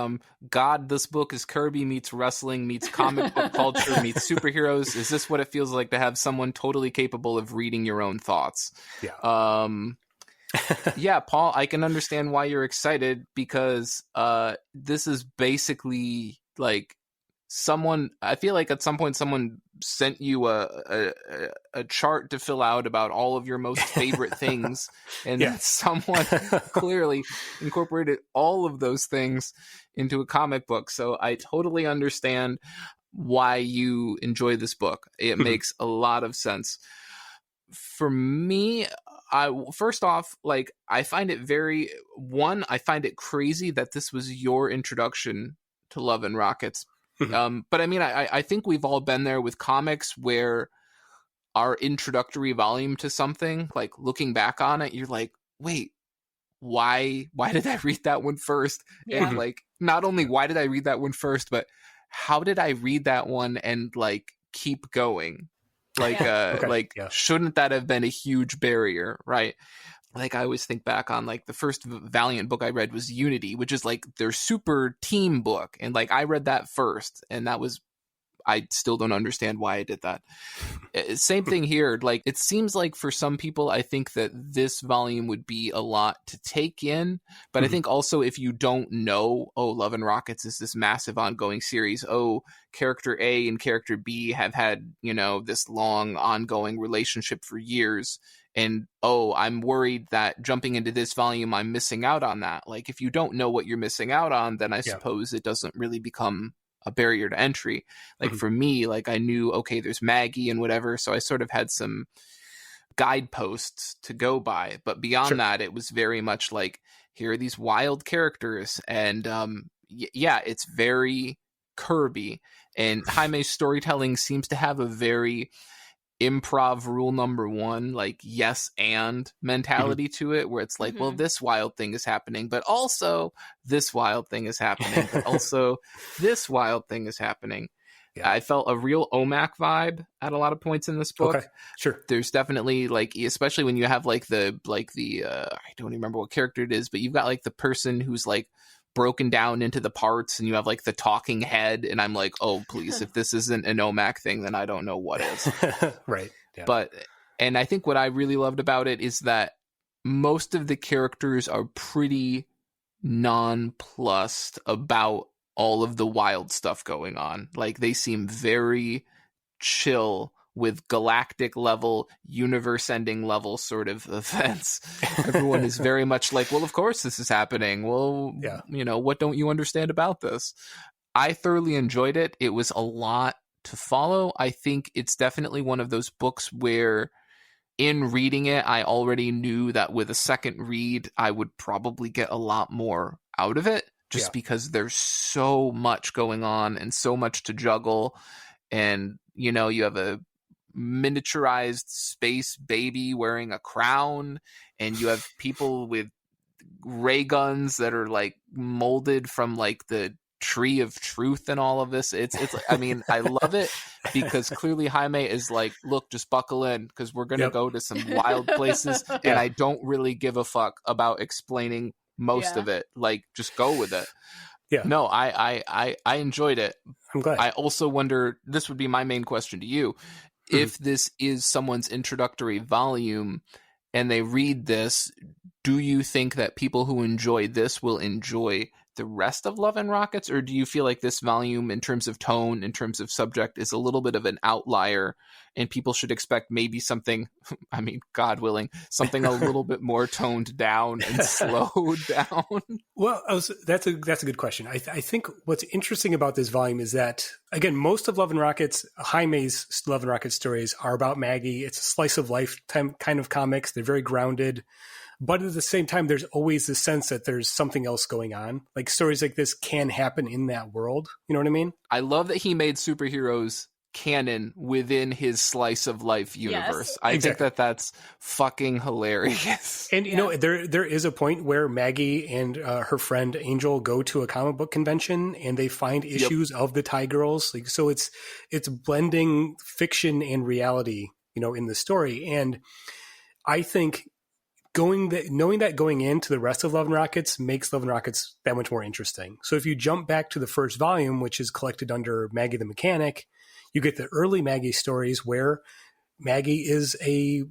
God, this book is Kirby meets wrestling, meets comic book culture, meets superheroes. Is this what it feels like to have someone totally capable of reading your own thoughts? Yeah. Yeah, Paul, I can understand why you're excited because this is basically like I feel like at some point someone sent you a chart to fill out about all of your most favorite things, and someone clearly incorporated all of those things into a comic book. So I totally understand why you enjoy this book. It makes a lot of sense. For me, first off, like, I find it I find it crazy that this was your introduction to Love and Rockets. But I mean, I think we've all been there with comics where our introductory volume to something, like looking back on it, you're like, wait, why did I read that one first? Yeah. And like, not only why did I read that one first, but how did I read that one and like keep going? Like, shouldn't that have been a huge barrier? Right. Like, I always think back on like the first Valiant book I read was Unity, which is like their super team book. And like, I read that first, and I still don't understand why I did that. Same thing here. Like, it seems like for some people, I think that this volume would be a lot to take in. But I think also if you don't know, Love and Rockets is this massive ongoing series. Character A and character B have had, this long ongoing relationship for years. And, I'm worried that jumping into this volume, I'm missing out on that. Like, if you don't know what you're missing out on, then I suppose it doesn't really become a barrier to entry. Like for me, like I knew, okay, there's Maggie and whatever. So I sort of had some guideposts to go by. But beyond that, it was very much like, here are these wild characters. And it's very Kirby. And Jaime's storytelling seems to have a very improv rule number one, like yes and mentality to it, where it's like, well, this wild thing is happening, but also this wild thing is happening, but also this wild thing is happening. I felt a real OMAC vibe at a lot of points in this book. Okay, sure. There's definitely like, especially when you have like the I don't even remember what character it is, but you've got like the person who's like broken down into the parts, and you have like the talking head, and I'm like, oh please, if this isn't an OMAC thing, then I don't know what is. Right. Yeah. But, and I think what I really loved about it is that most of the characters are pretty nonplussed about all of the wild stuff going on. Like, they seem very chill with galactic level, universe ending level sort of events. Everyone is very much like, well, of course this is happening. Well, Yeah. you know, what don't you understand about this? I thoroughly enjoyed it. It was a lot to follow. I think it's definitely one of those books where in reading it, I already knew that with a second read, I would probably get a lot more out of it, just because there's so much going on and so much to juggle. And, you know, you have a miniaturized space baby wearing a crown, and you have people with ray guns that are like molded from like the tree of truth and all of this. It's I mean, I love it because clearly Jaime is like, look, just buckle in because we're gonna go to some wild places, and I don't really give a fuck about explaining most of it. Like, just go with it. Yeah. No, I enjoyed it. I'm glad. I also wonder, this would be my main question to you, if this is someone's introductory volume and they read this, do you think that people who enjoy this will enjoy the rest of Love and Rockets, or do you feel like this volume, in terms of tone, in terms of subject, is a little bit of an outlier, and people should expect maybe something, I mean, God willing, something a little bit more toned down and slowed down? Well, that's a good question. I think what's interesting about this volume is that, again, most of Love and Rockets, Jaime's Love and Rockets stories are about Maggie. It's a slice of life kind of comics. They're very grounded. But at the same time, there's always the sense that there's something else going on. Like, stories like this can happen in that world. You know what I mean? I love that he made superheroes canon within his slice of life universe. Yes. I think that that's fucking hilarious. And, you know, there is a point where Maggie and her friend Angel go to a comic book convention and they find issues of the Tie Girls. Like, so it's blending fiction and reality, you know, in the story. And I think knowing that going into the rest of Love and Rockets makes Love and Rockets that much more interesting. So if you jump back to the first volume, which is collected under Maggie the Mechanic, you get the early Maggie stories where Maggie is a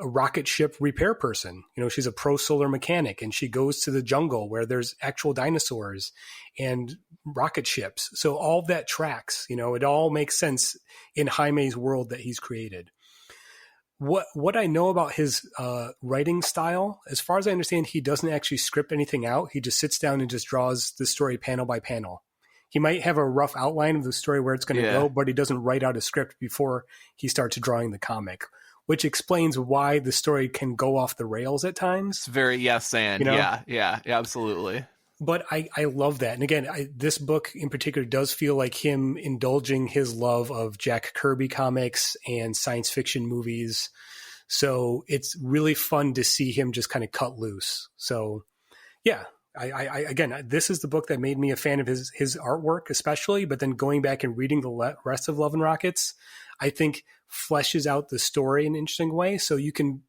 rocket ship repair person. You know, she's a pro solar mechanic, and she goes to the jungle where there's actual dinosaurs and rocket ships. So all that tracks, you know, it all makes sense in Jaime's world that he's created. What I know about his writing style, as far as I understand, he doesn't actually script anything out. He just sits down and just draws the story panel by panel. He might have a rough outline of the story where it's going to go, but he doesn't write out a script before he starts drawing the comic, which explains why the story can go off the rails at times. It's very yes and, you know? Yeah, absolutely. But I love that. And again, this book in particular does feel like him indulging his love of Jack Kirby comics and science fiction movies. So it's really fun to see him just kind of cut loose. So yeah, again, this is the book that made me a fan of his artwork, especially, but then going back and reading the rest of Love and Rockets, I think fleshes out the story in an interesting way. So you can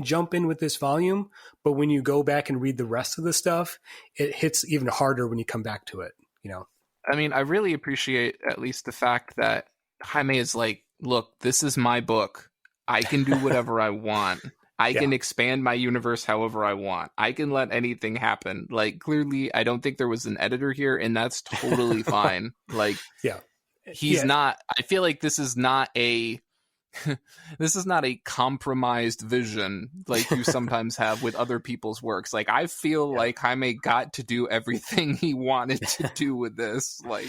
jump in with this volume, but when you go back and read the rest of the stuff, it hits even harder when you come back to it, you know? I mean, I really appreciate at least the fact that Jaime is like, look, this is my book. I can do whatever I want. I can expand my universe however I want. I can let anything happen. Like, clearly, I don't think there was an editor here, and that's totally fine. Like, he's not, I feel like this is not a compromised vision like you sometimes have with other people's works. Like, I feel like Jaime got to do everything he wanted to do with this. Like,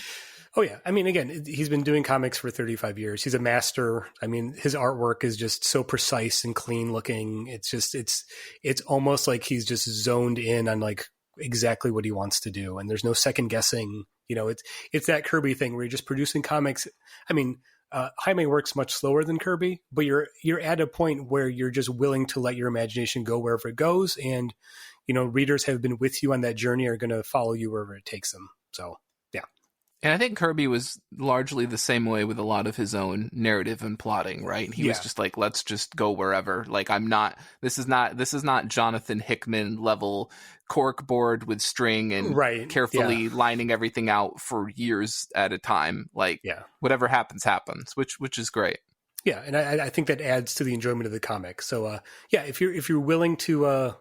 oh yeah. I mean, again, he's been doing comics for 35 years. He's a master. I mean, his artwork is just so precise and clean looking. It's just, it's almost like he's just zoned in on like exactly what he wants to do. And there's no second guessing, you know, it's that Kirby thing where you're just producing comics. I mean, Jaime works much slower than Kirby, but you're at a point where you're just willing to let your imagination go wherever it goes. And, you know, readers have been with you on that journey, are going to follow you wherever it takes them. So, yeah. And I think Kirby was largely the same way with a lot of his own narrative and plotting, right? He was just like, let's just go wherever. Like, this is not Jonathan Hickman level corkboard with string and carefully lining everything out for years at a time. Like, whatever happens, which is great. Yeah, and I think that adds to the enjoyment of the comic. So, if you're willing to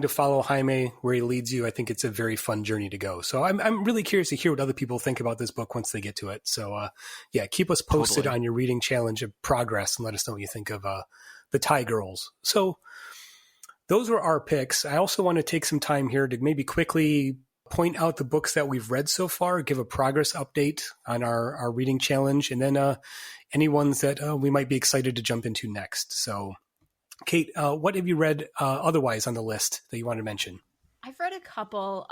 follow Jaime where he leads you, I think it's a very fun journey to go. So I'm really curious to hear what other people think about this book once they get to it. So keep us posted on your reading challenge of progress and let us know what you think of the Thai Girls. So those were our picks. I also want to take some time here to maybe quickly point out the books that we've read so far, give a progress update on our reading challenge, and then any ones that we might be excited to jump into next. So Kate, what have you read otherwise on the list that you want to mention? I've read a couple,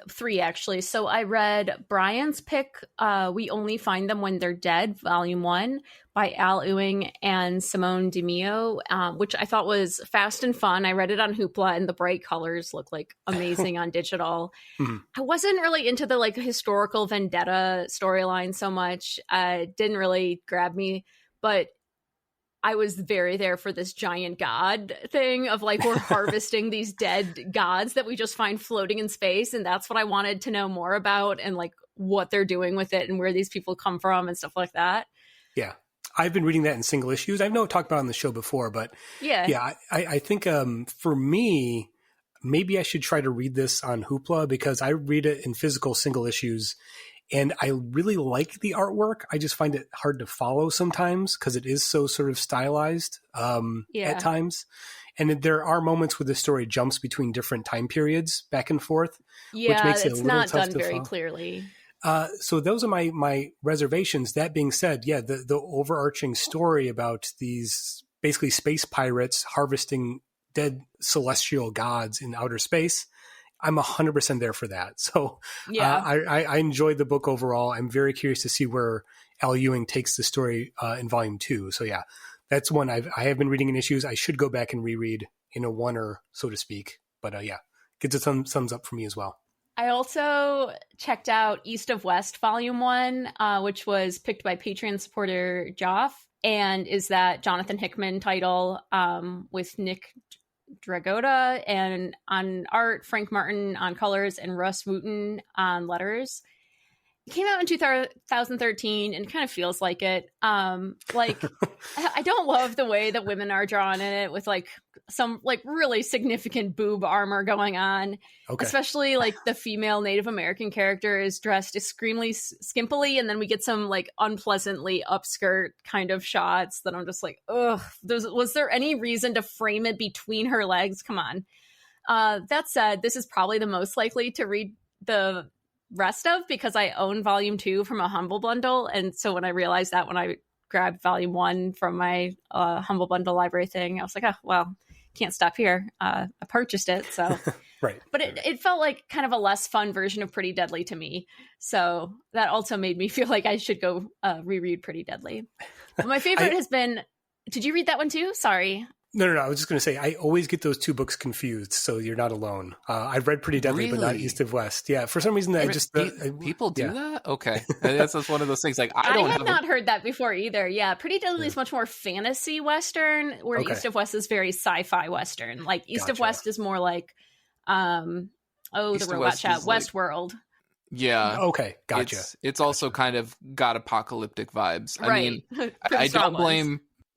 3 actually. So I read Brian's pick, We Only Find Them When They're Dead, Volume 1 by Al Ewing and Simone DeMeo, which I thought was fast and fun. I read it on Hoopla and the bright colors look like amazing on digital. Mm-hmm. I wasn't really into the historical vendetta storyline so much. Didn't really grab me, but I was very there for this giant god thing of we're harvesting these dead gods that we just find floating in space. And that's what I wanted to know more about and what they're doing with it and where these people come from and stuff like that. Yeah. I've been reading that in single issues. I know I talked about it on the show before, but I think for me, maybe I should try to read this on Hoopla because I read it in physical single issues. And I really like the artwork. I just find it hard to follow sometimes because it is so sort of stylized at times. And there are moments where the story jumps between different time periods back and forth. Yeah, which makes it it's a little not tough done to very follow. clearly. So those are my reservations. That being said, the overarching story about these basically space pirates harvesting dead celestial gods in outer space, I'm 100% there for that. So I enjoyed the book overall. I'm very curious to see where Al Ewing takes the story in volume 2. So that's one I have been reading in issues. I should go back and reread in a oneer, so to speak. But gets a thumbs up for me as well. I also checked out East of West volume 1, which was picked by Patreon supporter Joff, and is that Jonathan Hickman title with Nick Dragotta and on art, Frank Martin on colors, and Russ Wooten on letters. It came out in 2013 and it kind of feels like it. I don't love the way that women are drawn in it with some really significant boob armor going on. Okay. Especially the female Native American character is dressed extremely skimpily, and then we get some unpleasantly upskirt kind of shots that I'm just ugh. Was there any reason to frame it between her legs? Come on. That said, this is probably the most likely to read the rest of because I own volume 2 from a Humble Bundle, and so when I realized that when I grabbed volume 1 from my Humble Bundle library thing, I was like, oh well, can't stop here. I purchased it, so right. But it felt like kind of a less fun version of Pretty Deadly to me, so that also made me feel like I should go reread Pretty Deadly. But my favorite has been. Did you read that one too? Sorry. No. I was just going to say, I always get those two books confused, so you're not alone. I've read Pretty Deadly, but not East of West. Yeah, for some reason, people do that? Okay. That's one of those things. I had not heard that before either. Yeah, Pretty Deadly is much more fantasy Western, where East of West is very sci-fi Western. East of West is more the robot chat, Westworld. Yeah. Okay, gotcha. It's also kind of got apocalyptic vibes. Right. I mean,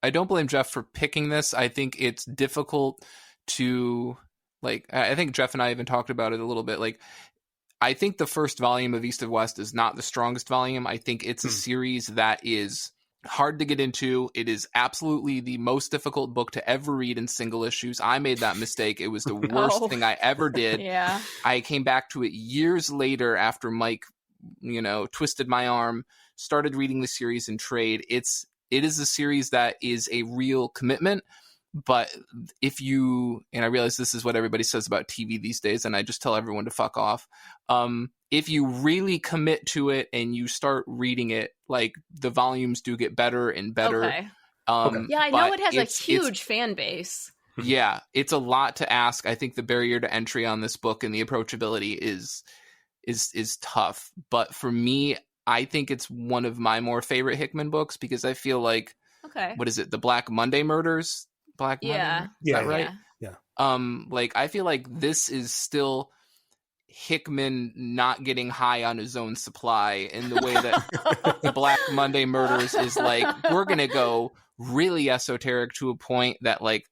I don't blame Jeff for picking this. I think it's difficult to I think Jeff and I even talked about it a little bit. I think the first volume of East of West is not the strongest volume. I think it's a series that is hard to get into. It is absolutely the most difficult book to ever read in single issues. I made that mistake. It was the worst thing I ever did. Yeah. I came back to it years later after Mike, twisted my arm, started reading the series in trade. It is a series that is a real commitment, but and I realize this is what everybody says about TV these days, and I just tell everyone to fuck off. If you really commit to it and you start reading it, the volumes do get better and better. Okay. Yeah, I know it has a huge fan base. Yeah, it's a lot to ask. I think the barrier to entry on this book and the approachability is is tough. But for me, I think it's one of my more favorite Hickman books because I feel like, what is it? The Black Monday Murders? Black Monday? Yeah. Is that right? Yeah. Like, I feel like this is still Hickman not getting high on his own supply in the way that the Black Monday Murders is like, we're going to go really esoteric to a point that, like,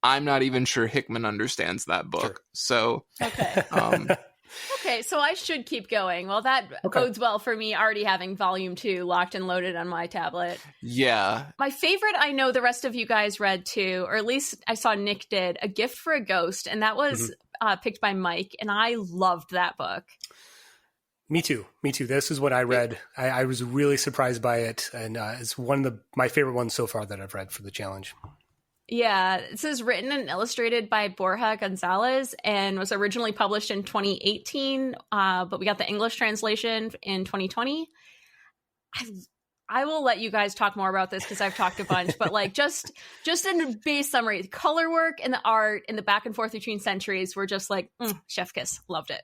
I'm not even sure Hickman understands that book. Sure. So, okay, so I should keep going. Well, that bodes well for me already having volume 2 locked and loaded on my tablet. Yeah. My favorite, I know the rest of you guys read too, or at least I saw Nick did, A Gift for a Ghost, and that was picked by Mike, and I loved that book. Me too. This is what I read. I was really surprised by it, and it's one of my favorite ones so far that I've read for the challenge. Yeah, this is written and illustrated by Borja Gonzalez and was originally published in 2018, but we got the English translation in 2020. I will let you guys talk more about this because I've talked a bunch, but like just in a base summary, the color work and the art and the back and forth between centuries were just like, chef kiss. Loved it.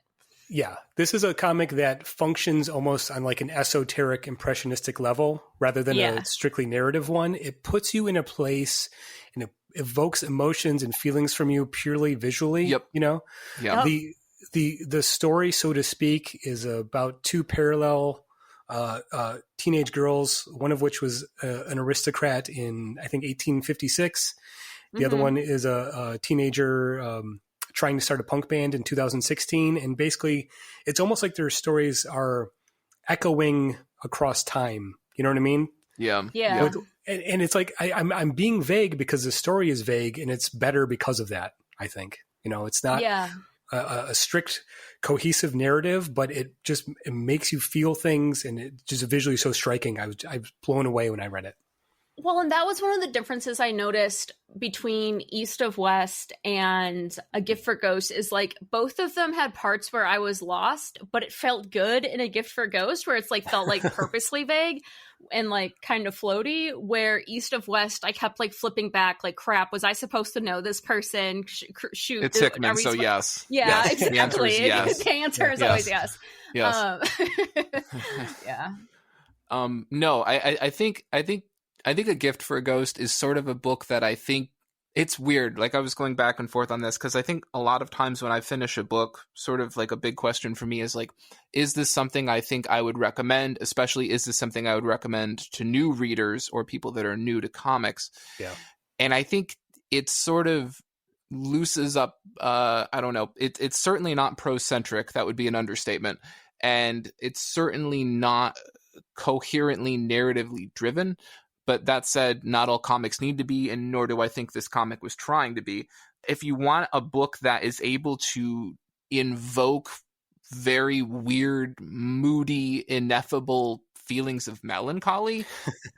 Yeah, this is a comic that functions almost on like an esoteric impressionistic level rather than a strictly narrative one. It puts you in a place and it evokes emotions and feelings from you purely visually. You know, the story, so to speak, is about two parallel teenage girls, one of which was an aristocrat in, I think, 1856. The other one is a teenager trying to start a punk band in 2016. And basically, it's almost like their stories are echoing across time. You know what I mean? Yeah. Yeah. And it's like, I'm being vague because the story is vague, and it's better because of that, I think. You know, it's not a strict cohesive narrative, but it makes you feel things, and it just visually so striking. I was blown away when I read it. Well, and that was one of the differences I noticed between East of West and A Gift for Ghost is like both of them had parts where I was lost, but it felt good in A Gift for Ghost where it's like felt like purposely vague and like kind of floaty, where East of West I kept like flipping back like, crap, was I supposed to know this person? Shoot, it's Hickman, so yes. Yeah, yes. Exactly. The answer is yes. The answer is always yes. Yes. Yeah. No, I think A Gift for a Ghost is sort of a book that I think it's weird. Like I was going back and forth on this because I think a lot of times when I finish a book, sort of like a big question for me is like, is this something I think I would recommend? Especially, is this something I would recommend to new readers or people that are new to comics? Yeah. And I think it sort of looses up. I don't know. It's certainly not pro-centric. That would be an understatement. And it's certainly not coherently narratively driven. But that said, not all comics need to be, and nor do I think this comic was trying to be. If you want a book that is able to invoke very weird, moody, ineffable feelings of melancholy,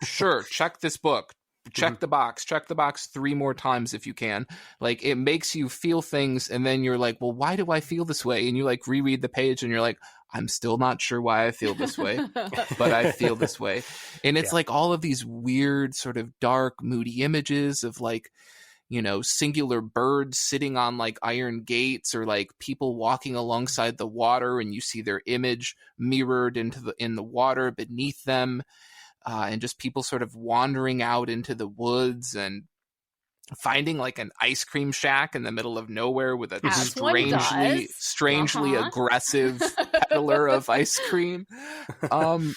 sure, check this book. Check the box. Check the box 3 more times if you can. Like, it makes you feel things, and then you're like, well, why do I feel this way? And you like reread the page, and you're like, I'm still not sure why I feel this way, but I feel this way. And it's like all of these weird sort of dark, moody images of like, you know, singular birds sitting on like iron gates, or like people walking alongside the water, and you see their image mirrored in the water beneath them. And just people sort of wandering out into the woods and finding like an ice cream shack in the middle of nowhere with a strangely aggressive peddler of ice cream. I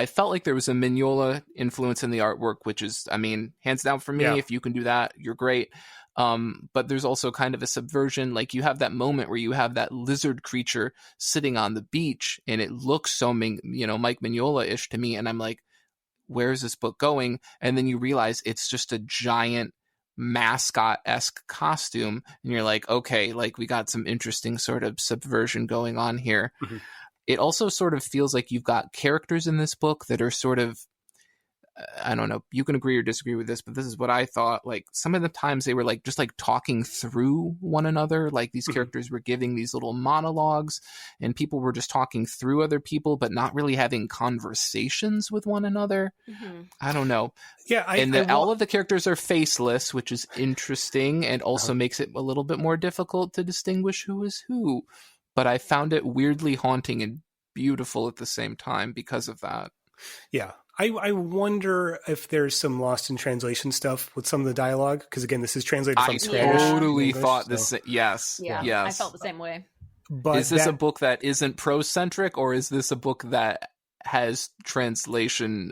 felt like there was a Mignola influence in the artwork, which is, I mean, hands down for me. If you can do that, you're great. But there's also kind of a subversion. Like you have that moment where you have that lizard creature sitting on the beach, and it looks so, Mike Mignola-ish to me. And I'm like, where is this book going? And then you realize it's just a giant mascot-esque costume. And you're like, okay, like we got some interesting sort of subversion going on here. Mm-hmm. It also sort of feels like you've got characters in this book that are sort of, I don't know, you can agree or disagree with this, but this is what I thought. Like, some of the times they were like just like talking through one another. Like, these characters were giving these little monologues, and people were just talking through other people, but not really having conversations with one another. I don't know. Yeah, all of the characters are faceless, which is interesting, and also makes it a little bit more difficult to distinguish who is who. But I found it weirdly haunting and beautiful at the same time because of that. Yeah. I wonder if there's some lost in translation stuff with some of the dialogue, because again, this is translated from Spanish. I totally English, thought this. Yes. Yeah. Yes. I felt the same way. But is this a book that isn't prose-centric, or is this a book that has translation,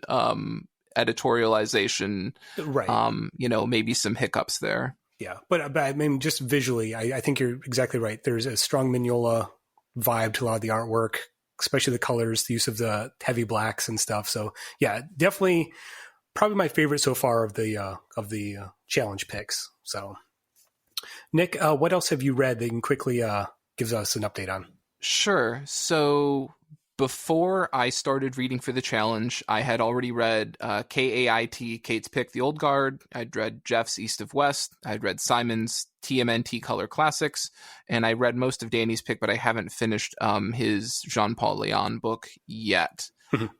editorialization, right? Maybe some hiccups there. Yeah, but I mean, just visually, I think you're exactly right. There's a strong Mignola vibe to a lot of the artwork, especially the colors, the use of the heavy blacks and stuff. So yeah, definitely probably my favorite so far of the challenge picks. So Nick, what else have you read that you can quickly gives us an update on? Sure. So before I started reading for the challenge, I had already read KAIT, Kate's Pick, The Old Guard. I'd read Jeff's East of West. I'd read Simon's TMNT Color Classics. And I read most of Danny's pick, but I haven't finished his Jean-Paul Leon book yet.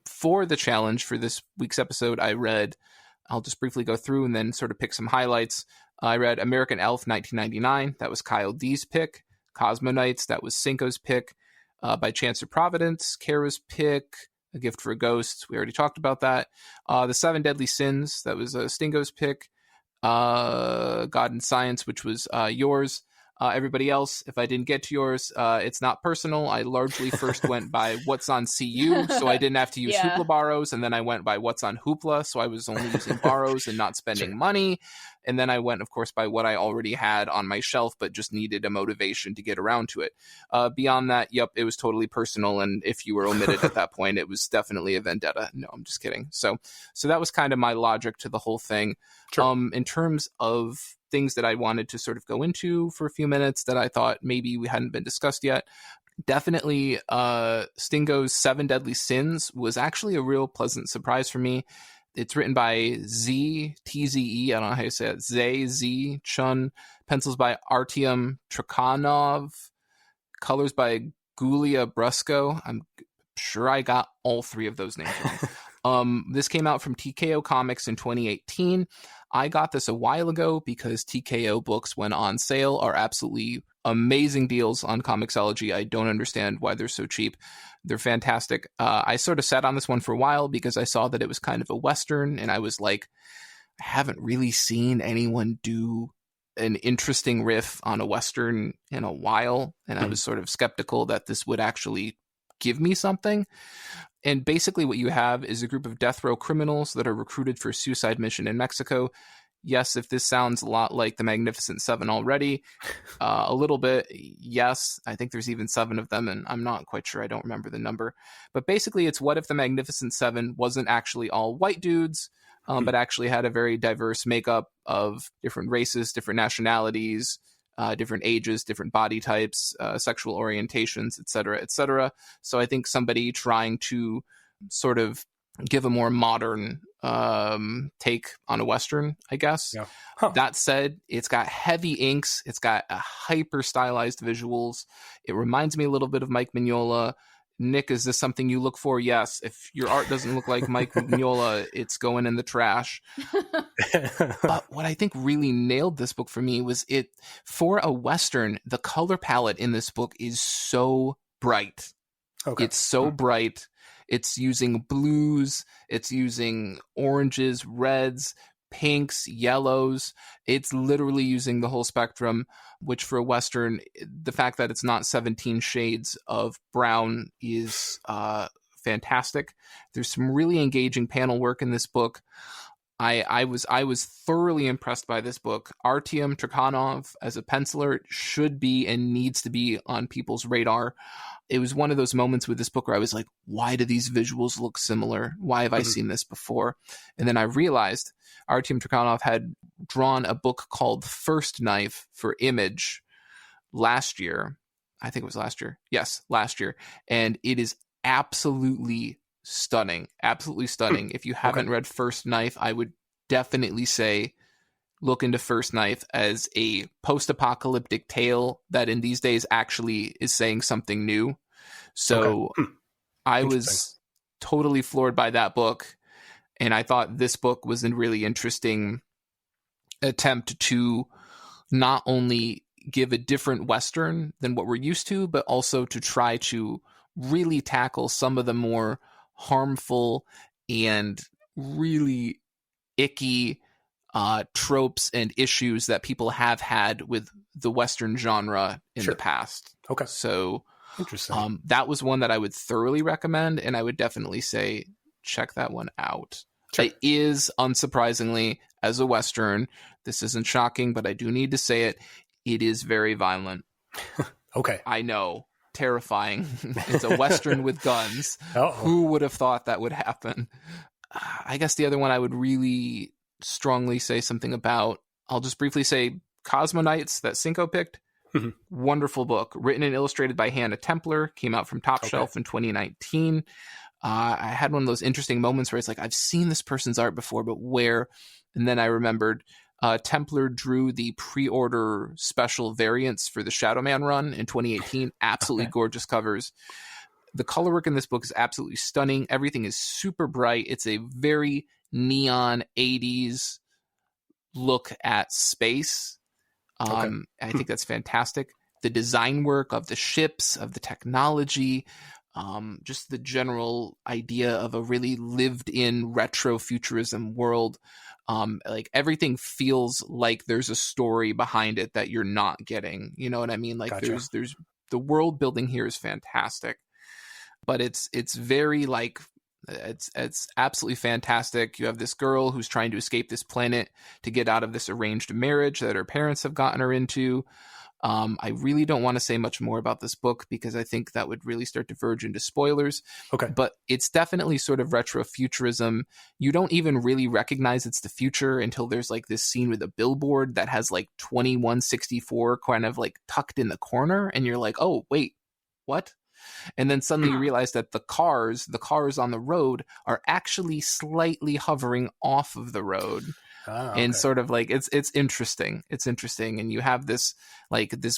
For the challenge, for this week's episode, I'll just briefly go through and then sort of pick some highlights. I read American Elf 1999. That was Kyle D's pick. Cosmonites, that was Cinco's pick. By Chance of Providence, Kara's pick, A Gift for a Ghost. We already talked about that. The Seven Deadly Sins, that was Stingo's pick. God and Science, which was yours. Everybody else, if I didn't get to yours, it's not personal. I largely first went by what's on CU, so I didn't have to use Hoopla borrows, and then I went by what's on Hoopla, so I was only using borrows and not spending money. And then I went, of course, by what I already had on my shelf, but just needed a motivation to get around to it. Beyond that, it was totally personal, and if you were omitted at that point, it was definitely a vendetta. No, I'm just kidding. So that was kind of my logic to the whole thing. Sure. In terms of things that I wanted to sort of go into for a few minutes that I thought maybe we hadn't been discussed yet. Definitely Stingo's Seven Deadly Sins was actually a real pleasant surprise for me. It's written by TZE, I don't know how you say it, Z Chun, pencils by Artyom Trakhanov, colors by Gulia Brusco. I'm sure I got all three of those names wrong. This came out from TKO Comics in 2018. I got this a while ago because TKO books, when on sale, are absolutely amazing deals on Comixology. I don't understand why they're so cheap. They're fantastic. I sort of sat on this one for a while because I saw that it was kind of a Western, and I was like, I haven't really seen anyone do an interesting riff on a Western in a while, and I was sort of skeptical that this would actually give me something. And basically what you have is a group of death row criminals that are recruited for a suicide mission in Mexico. Yes, if this sounds a lot like the Magnificent Seven already, a little bit, yes. I think there's even 7 of them, and I'm not quite sure. I don't remember the number. But basically, it's what if the Magnificent Seven wasn't actually all white dudes, but actually had a very diverse makeup of different races, different nationalities, different ages, different body types, sexual orientations, et cetera, et cetera. So I think somebody trying to sort of give a more modern take on a Western, I guess. Yeah. That said, it's got heavy inks. It's got a hyper stylized visuals. It reminds me a little bit of Mike Mignola. Nick, is this something you look for? Yes. If your art doesn't look like Mike Mignola, it's going in the trash. But what I think really nailed this book for me was it, for a Western, the color palette in this book is so bright. Okay. It's so bright. It's using blues. It's using oranges, reds, pinks, yellows. It's literally using the whole spectrum, which for a Western, the fact that it's not 17 shades of brown is fantastic. There's some really engaging panel work in this book. I was thoroughly impressed by this book. Artyom Trakhanov as a penciler should be and needs to be on people's radar. It was one of those moments with this book where I was like, why do these visuals look similar? Why have I seen this before? And then I realized Artyom Trakhanov had drawn a book called First Knife for Image last year. I think it was last year. Yes, last year. And it is absolutely stunning, absolutely stunning. If you haven't read First Knife, I would definitely say look into First Knife as a post-apocalyptic tale that in these days actually is saying something new. So I was totally floored by that book. And I thought this book was a really interesting attempt to not only give a different Western than what we're used to, but also to try to really tackle some of the more harmful and really icky tropes and issues that people have had with the Western genre in the past. Okay. So interesting. That was one that I would thoroughly recommend, and I would definitely say check that one out. Sure. It is, unsurprisingly, as a Western, this isn't shocking, but I do need to say it, it is very violent. Okay. I know. Terrifying. It's a Western with guns. Uh-oh. Who would have thought that would happen? I guess the other one I would really strongly say something about, I'll just briefly say Cosmonites that Cinco picked. Wonderful book, written and illustrated by Hannah Templer, came out from Top Shelf in 2019. I had one of those interesting moments where it's like, I've seen this person's art before, but where? And then I remembered Templar drew the pre-order special variants for the Shadow Man run in 2018. Absolutely gorgeous covers. The color work in this book is absolutely stunning. Everything is super bright. It's a very neon 80s look at space. I think that's fantastic. The design work of the ships, of the technology, just the general idea of a really lived in retro futurism world. Like everything feels like there's a story behind it that you're not getting. You know what I mean? Like there's the world building here is fantastic, but it's very like, it's absolutely fantastic. You have this girl who's trying to escape this planet to get out of this arranged marriage that her parents have gotten her into. I really don't want to say much more about this book because I think that would really start to verge into spoilers. Okay. But it's definitely sort of retro futurism. You don't even really recognize it's the future until there's like this scene with a billboard that has like 2164 kind of like tucked in the corner. And you're like, oh, wait, what? And then suddenly you realize that the cars on the road are actually slightly hovering off of the road. And sort of like it's interesting. It's interesting. And you have this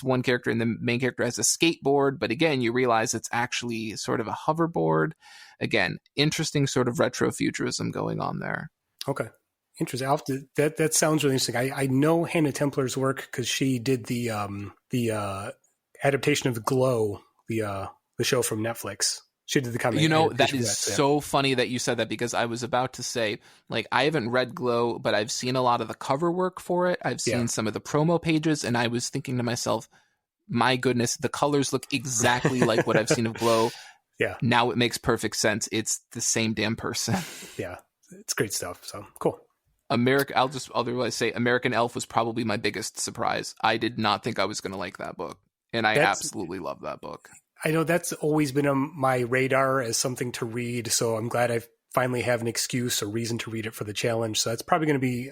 one character, and the main character has a skateboard, but again, you realize it's actually sort of a hoverboard. Again, interesting sort of retro futurism going on there. Okay. Interesting. That sounds really interesting. I know Hannah Templer's work because she did the adaptation of Glow, the show from Netflix. She did the comic. You know, that is so funny that you said that, because I was about to say, like, I haven't read Glow, but I've seen a lot of the cover work for it. I've seen some of the promo pages, and I was thinking to myself, my goodness, the colors look exactly like what I've seen of Glow. Yeah. Now it makes perfect sense. It's the same damn person. Yeah. It's great stuff. So cool. I'll otherwise say American Elf was probably my biggest surprise. I did not think I was going to like that book. And I absolutely love that book. I know that's always been on my radar as something to read, so I'm glad I finally have an excuse or reason to read it for the challenge. So that's probably going to be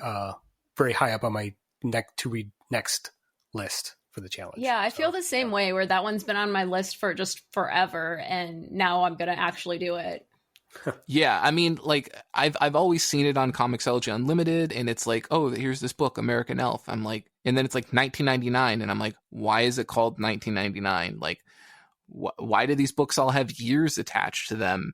very high up on my next list for the challenge. Yeah, I feel the same way, where that one's been on my list for just forever, and now I'm going to actually do it. Yeah, I mean, like, I've always seen it on Comixology Unlimited, and it's like, oh, here's this book, American Elf. I'm like, and then it's like $19.99, and I'm like, why is it called $19.99? Like, why do these books all have years attached to them?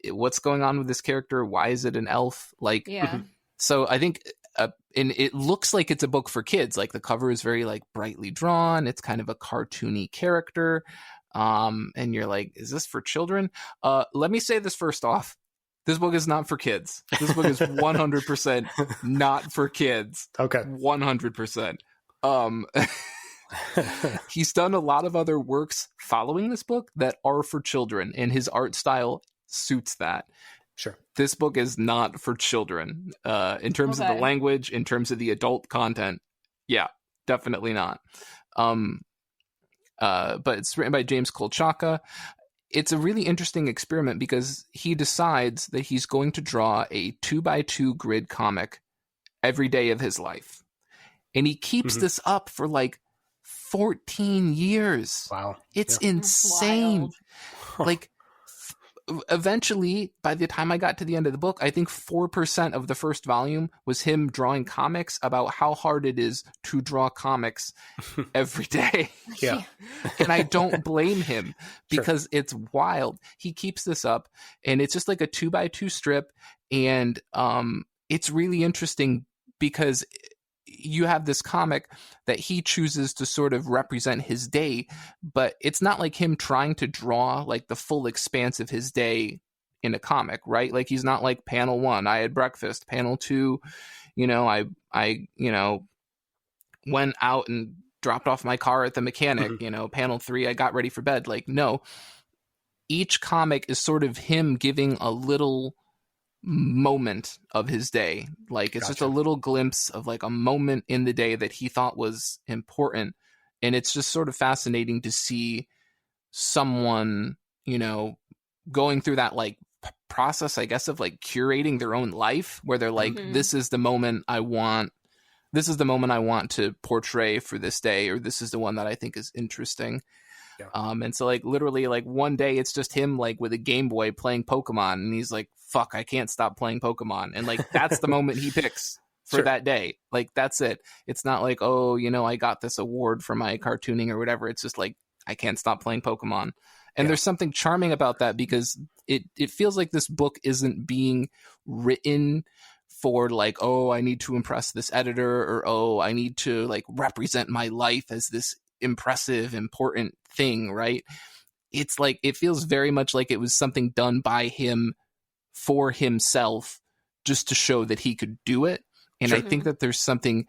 What's going on with this character? Why is it an elf? Like, yeah. So I think, and it looks like it's a book for kids. Like, the cover is very like brightly drawn. It's kind of a cartoony character. And you're like, is this for children? Let me say this first off. This book is not for kids. This book is 100% not for kids. Okay. 100%. He's done a lot of other works following this book that are for children, and his art style suits that. Sure. This book is not for children. In terms of the language, in terms of the adult content, yeah, definitely not. But it's written by James Kolchaka. It's a really interesting experiment because he decides that he's going to draw a 2x2 grid comic every day of his life. And he keeps this up for like 14 years. Wow. It's insane. Like, eventually, by the time I got to the end of the book, I think 4% of the first volume was him drawing comics about how hard it is to draw comics every day. Yeah. And I don't blame him, because it's wild. He keeps this up, and it's just like a 2x2 strip. And it's really interesting because you have this comic that he chooses to sort of represent his day, but it's not like him trying to draw like the full expanse of his day in a comic, right? Like, he's not like panel 1, I had breakfast, panel 2, I went out and dropped off my car at the mechanic, panel 3, I got ready for bed. Like, no, each comic is sort of him giving a little moment of his day. Like, it's just a little glimpse of like a moment in the day that he thought was important. And it's just sort of fascinating to see someone, going through that like process, I guess, of like curating their own life, where they're like, this is the moment I want to portray for this day, or this is the one that I think is interesting. Yeah. And so like literally like one day it's just him like with a Game Boy playing Pokemon, and he's like, fuck, I can't stop playing Pokemon. And like, that's the moment he picks for that day. Like, that's it. It's not like, oh, I got this award for my cartooning or whatever. It's just like, I can't stop playing Pokemon. And there's something charming about that, because it feels like this book isn't being written for like, oh, I need to impress this editor, or, oh, I need to like represent my life as this impressive, important thing, right? It's like, it feels very much like it was something done by him for himself, just to show that he could do it. And I think that there's something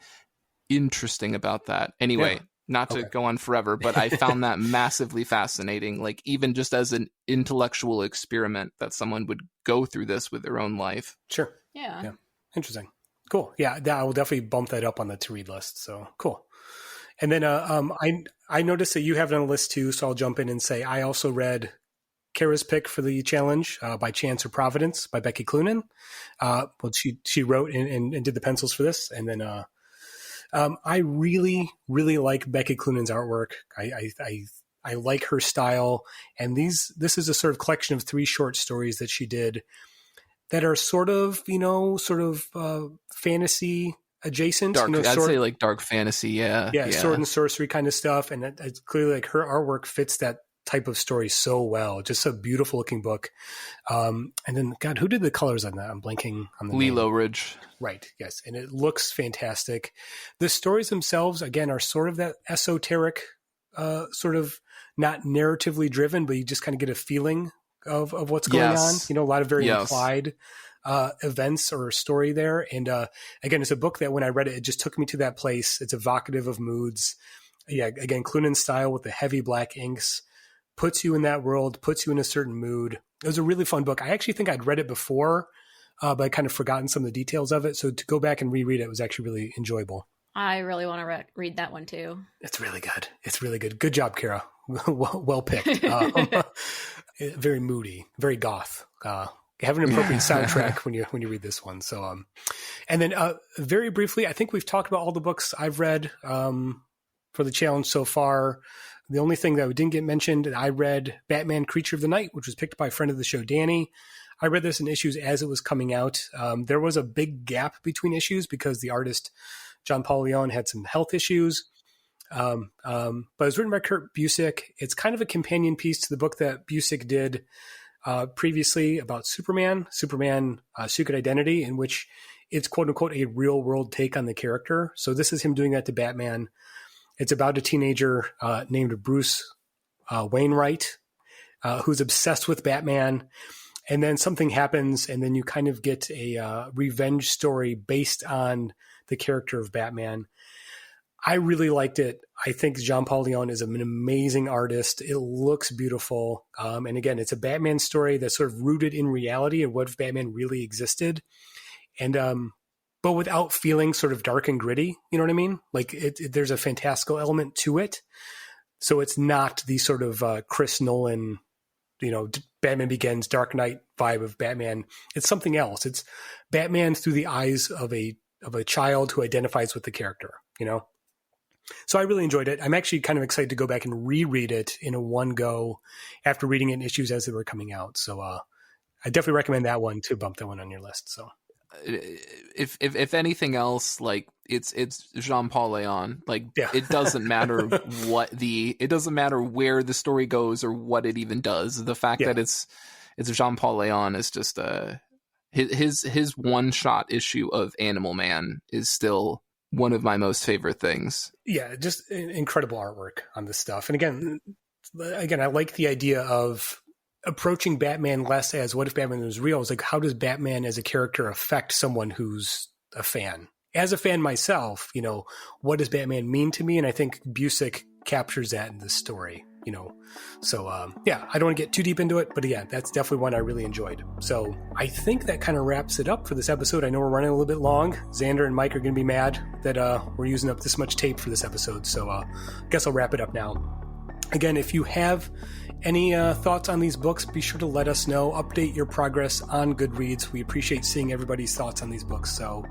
interesting about that. Anyway, not to go on forever, but I found that massively fascinating. Like, even just as an intellectual experiment, that someone would go through this with their own life. Sure. Yeah. Interesting. Cool. Yeah, I will definitely bump that up on the to read list. So cool. And then I noticed that you have it on the list too, so I'll jump in and say I also read Kara's pick for the challenge, By Chance or Providence by Becky Cloonan. Well, she wrote and did the pencils for this. And then I really, really like Becky Cloonan's artwork. I like her style. And this is a sort of collection of 3 short stories that she did that are sort of fantasy adjacent. Dark, I'd say like dark fantasy, yeah. Sword and sorcery kind of stuff. And it's clearly like her artwork fits that type of story so well. Just a beautiful looking book. And then, God, who did the colors on that? I'm blanking on the Lilo name. Ridge. Right, yes. And it looks fantastic. The stories themselves, again, are sort of that esoteric, sort of not narratively driven, but you just kind of get a feeling of what's going on. A lot of very implied events or story there. And again, it's a book that when I read it, it just took me to that place. It's evocative of moods. Yeah, again, Cloonan's style with the heavy black inks puts you in that world, puts you in a certain mood. It was a really fun book. I actually think I'd read it before, but I kind of forgotten some of the details of it. So to go back and reread it was actually really enjoyable. I really want to read that one too. It's really good. It's really good. Good job, Kara. well picked. Very moody, very goth. Have an appropriate soundtrack when you read this one. So, and then very briefly, I think we've talked about all the books I've read for the challenge so far. The only thing that we didn't get mentioned, I read Batman Creature of the Night, which was picked by a friend of the show, Danny. I read this in issues as it was coming out. There was a big gap between issues because the artist, John Paul Leon, had some health issues. But it was written by Kurt Busiek. It's kind of a companion piece to the book that Busiek did previously about Superman, Secret Identity, in which it's quote unquote a real world take on the character. So this is him doing that to Batman. It's about a teenager named Bruce Wainwright, who's obsessed with Batman. And then something happens, and then you kind of get a revenge story based on the character of Batman. I really liked it. I think Jean Paul Leon is an amazing artist. It looks beautiful. And again, it's a Batman story that's sort of rooted in reality of what if Batman really existed. And but without feeling sort of dark and gritty. You know what I mean? Like there's a fantastical element to it. So it's not the sort of Chris Nolan, Batman Begins, Dark Knight vibe of Batman. It's something else. It's Batman through the eyes of a child who identifies with the character, So I really enjoyed it. I'm actually kind of excited to go back and reread it in a one go after reading it in issues as they were coming out. So I definitely recommend that one to bump that one on your list. So if anything else, like it's Jean-Paul Leon. Like it doesn't matter it doesn't matter where the story goes or what it even does. The fact that it's Jean-Paul Leon is just his one shot issue of Animal Man is still one of my most favorite things. Yeah, just incredible artwork on this stuff. And again, I like the idea of approaching Batman less as what if Batman was real. It's like, how does Batman as a character affect someone who's a fan? As a fan myself, what does Batman mean to me? And I think Busiek captures that in this story, So, I don't want to get too deep into it, but yeah, that's definitely one I really enjoyed. So I think that kind of wraps it up for this episode. I know we're running a little bit long. Xander and Mike are going to be mad that we're using up this much tape for this episode. So I guess I'll wrap it up now. Again, if you have any thoughts on these books, be sure to let us know. Update your progress on Goodreads. We appreciate seeing everybody's thoughts on these books. So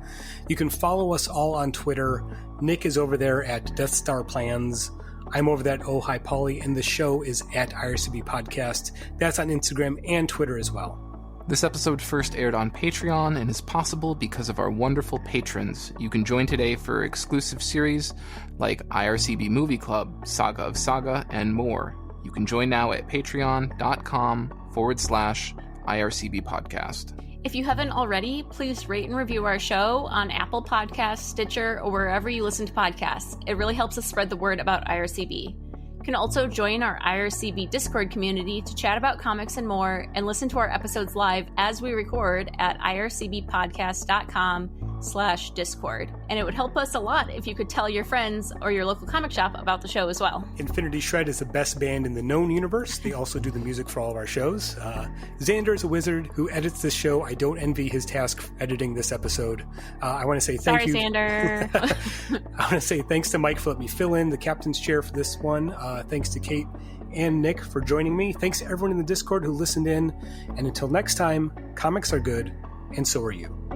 you can follow us all on Twitter. Nick is over there at Death Star Plans. I'm over there at Oh Hi Polly, and the show is at IRCB Podcast. That's on Instagram and Twitter as well. This episode first aired on Patreon and is possible because of our wonderful patrons. You can join today for exclusive series like IRCB Movie Club, Saga of Saga, and more. You can join now at patreon.com/IRCB Podcast. If you haven't already, please rate and review our show on Apple Podcasts, Stitcher, or wherever you listen to podcasts. It really helps us spread the word about IRCB. You can also join our IRCB Discord community to chat about comics and more, and listen to our episodes live as we record at ircbpodcast.com/Discord. And it would help us a lot if you could tell your friends or your local comic shop about the show as well. Infinity Shred is the best band in the known universe. They also do the music for all of our shows. Xander is a wizard who edits this show. I don't envy his task editing this episode. I want to say thank you. Sorry, Xander. I want to say thanks to Mike for letting me fill in the captain's chair for this one. Thanks to Kate and Nick for joining me. Thanks to everyone in the Discord who listened in. And until next time, comics are good, and so are you.